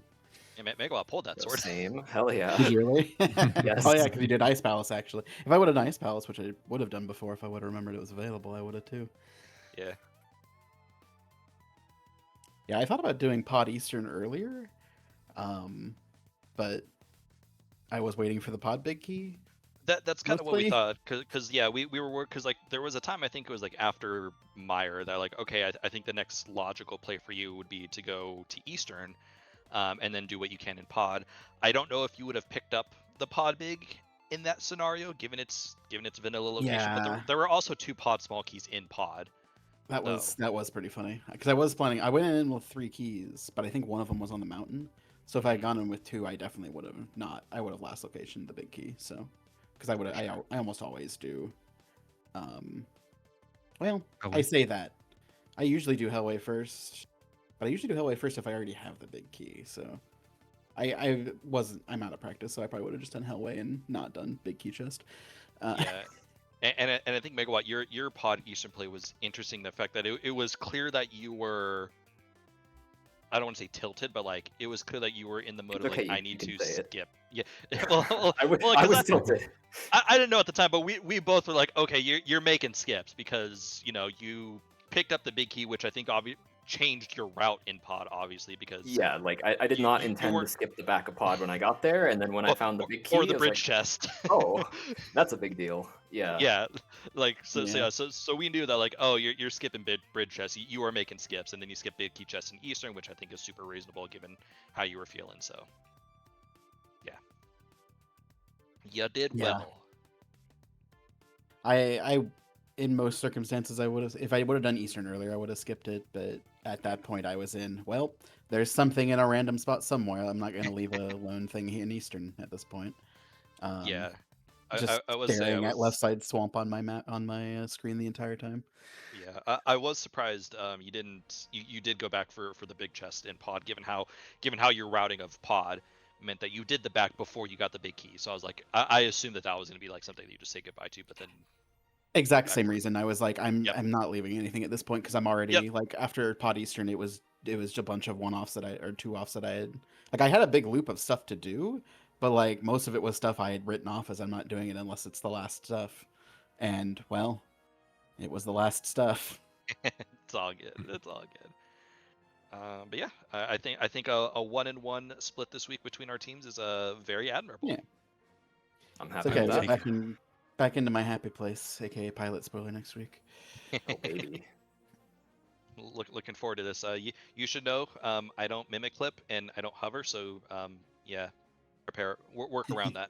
Yeah, Megawatt pulled that sword. Same. Hell yeah. Did you really? Yes. Oh yeah, because you did Ice Palace actually. If I would have done Ice Palace, which I would have done before, if I would have remembered it was available, I would have too. Yeah. Yeah, I thought about doing Pod Eastern earlier, but I was waiting for the Pod Big Key. That's kind of what we Mostly. thought, because yeah, we were because like there was a time, I think it was like after Meyer, that like, okay, I think the next logical play for you would be to go to Eastern, and then do what you can in Pod. I don't know if you would have picked up the Pod Big in that scenario, given its vanilla location, but Yeah. there were also 2 Pod small keys in Pod. That So was pretty funny because I was planning. I went in with 3 keys, but I think one of them was on the mountain. So if I had gone in with 2, I definitely would have not. I would have last location the big key. So because I would I almost always do. Well, I say that I usually do Hellway first, but I usually do Hellway first if I already have the big key. So I'm out of practice, so I probably would have just done Hellway and not done big key chest. yeah. And I think Megawatt, your Pod Eastern play was interesting. The fact that it was clear that you were, I don't want to say tilted, but like it was clear that you were in the mode of Okay, like, I you need can to say it. skip. Yeah. Well, I was 'cause tilted. I didn't know at the time, but we both were like, okay, you're making skips because you picked up the big key, which I think changed your route in Pod, obviously, because Yeah, like I did not intend to weren't- skip the back of Pod when I got there, and then when I found the big key, or the I was bridge like, chest. oh, that's a big deal. Yeah. Yeah, like Yeah. so we knew that, like, oh, you're skipping bridge chest, you are making skips, and then you skip big key chest in Eastern, which I think is super reasonable given how you were feeling. So yeah, you did Yeah. well. I in most circumstances I would have, if I would have done Eastern earlier, I would have skipped it, but at that point I was in, well, there's something in a random spot somewhere. I'm not going to leave a lone thing here in Eastern at this point. Yeah, Just I was staring at left side swamp on my map on my screen the entire time. Yeah, I was surprised you did go back for the big chest in Pod, given how your routing of Pod meant that you did the back before you got the big key. So I was like, I assumed that was going to be like something that you just say goodbye to, but then Exact back same for- reason. I was like, I'm Yep. not leaving anything at this point because I'm already Yep. like after Pod Eastern, it was a bunch of 1-offs or 2-offs that I had. Like I had a big loop of stuff to do, but like most of it was stuff I had written off as I'm not doing it unless it's the last stuff. And well, it was the last stuff. it's all good. It's all good. But yeah, I think a 1-1 split this week between our teams is very admirable. Yeah. I'm It's happy okay. with I that. get back into my happy place, aka pilot spoiler next week. Oh, baby. Looking forward to this. You should know, I don't mimic clip and I don't hover, so yeah, work around that.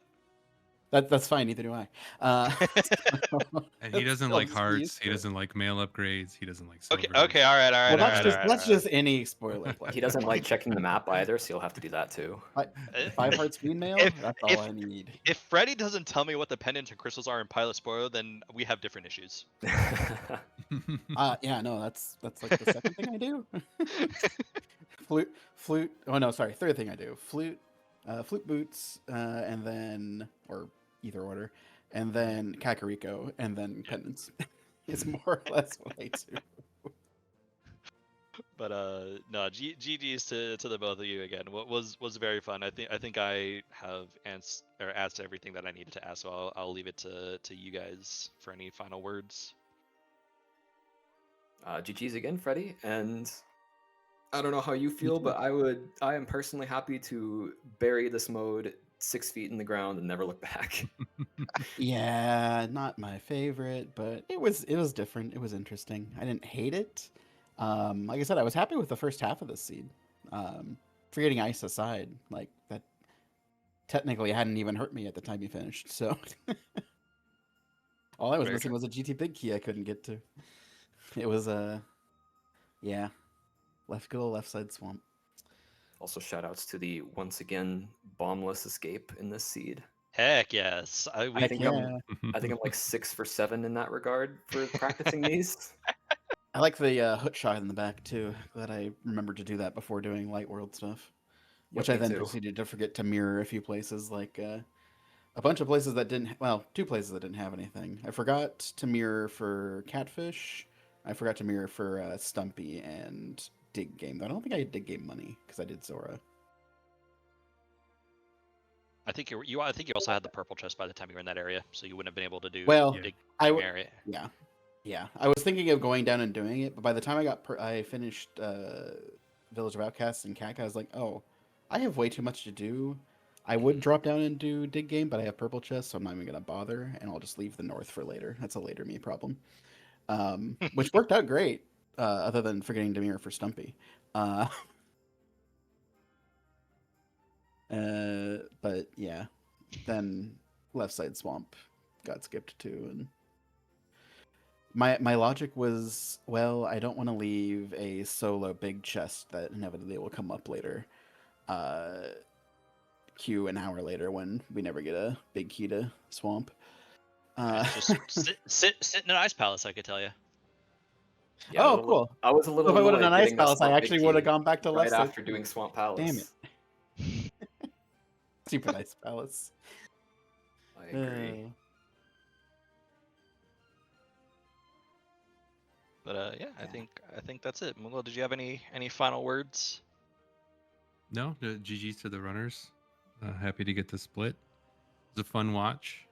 That's fine. Neither do I. And he doesn't I'll like just be hearts. used He to it. doesn't like mail upgrades. He doesn't like Okay, silvers. okay, all right. Well, that's all just right, that's all right. just any spoiler. He doesn't like checking the map either, so you'll have to do that too. 5 hearts green mail. That's all I need. If Freddy doesn't tell me what the pendants and crystals are in Pilot Spoiler, then we have different issues. Yeah, no, that's like the second thing I do. Flute. Oh no, sorry, third thing I do. Flute boots, and then or either order, and then Kakariko, and then pendants. It's more or less what I do. But no, GG's to the both of you again. What was very fun. I think I have asked everything that I needed to ask. So I'll leave it to you guys for any final words. GG's again, Freddy, and I don't know how you feel, but I am personally happy to bury this mode 6 feet in the ground and never look back. Yeah, not my favorite, but it was different. It was interesting. I didn't hate it. Like I said, I was happy with the first half of the seed. Forgetting ice aside, like that technically hadn't even hurt me at the time you finished. So all I was Very missing true. was a GT big key I couldn't get to. It was yeah, good old left side swamp. Also, shoutouts to the once again bombless escape in this seed. Heck yes. I think yeah. I'm like 6 for 7 in that regard for practicing these. I like the hook shot in the back too. Glad I remembered to do that before doing light world stuff. Which I me then too. proceeded to forget to mirror a few places, like a bunch of places that didn't. Well, 2 places that didn't have anything. I forgot to mirror for Catfish. I forgot to mirror for Stumpy and Dig Game. Though I don't think I had Dig Game money because I did Zora. I think you also had the purple chest by the time you were in that area, so you wouldn't have been able to do Well, big area. Yeah. I was thinking of going down and doing it, but by the time I finished Village of Outcasts and Kaka, I was like, oh, I have way too much to do. I would drop down and do dig game, but I have purple chest, so I'm not even gonna bother, and I'll just leave the north for later. That's a later me problem, which worked out great, other than forgetting Demir for Stumpy. Uh, but yeah, then left side swamp got skipped too, and my logic was, well, I don't want to leave a solo big chest that inevitably will come up later. Queue an hour later when we never get a big key to swamp. Just sit in an ice palace, I could tell you. Yeah, Oh, cool. I was a So little if I would have annoyed done Ice getting that Palace, I swamp big actually would have key gone back to right left side. after doing Swamp Palace. Damn it. Stupid Ice Palace. I agree. But yeah, I think that's it. Mungol, did you have any final words? No, GG's to the runners. Happy to get the split. It was a fun watch.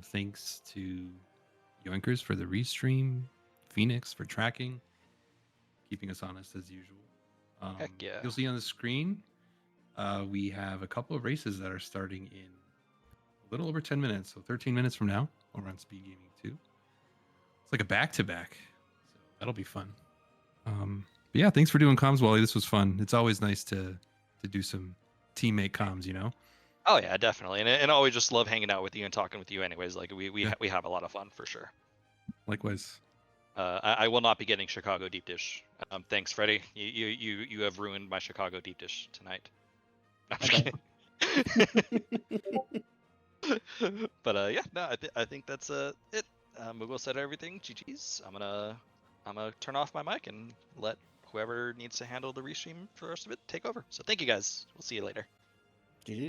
Thanks to Yoinkers for the restream, Phoenix for tracking, keeping us honest as usual. Heck yeah. You'll see on the screen, we have a couple of races that are starting in a little over 10 minutes. So 13 minutes from now, over on Speed Gaming 2. It's like a back-to-back. So that'll be fun. But yeah, thanks for doing comms, Wally. This was fun. It's always nice to do some teammate comms, you know? Oh yeah, definitely. And I always just love hanging out with you and talking with you anyways. Like we have a lot of fun for sure. Likewise. I will not be getting Chicago deep dish. Thanks, Freddie. You have ruined my Chicago deep dish tonight. I'm just Okay. kidding. But yeah, no, I think that's it. Mughal said everything. GG's. I'm gonna turn off my mic and let whoever needs to handle the restream for the rest of it take over. So thank you guys. We'll see you later. GG's.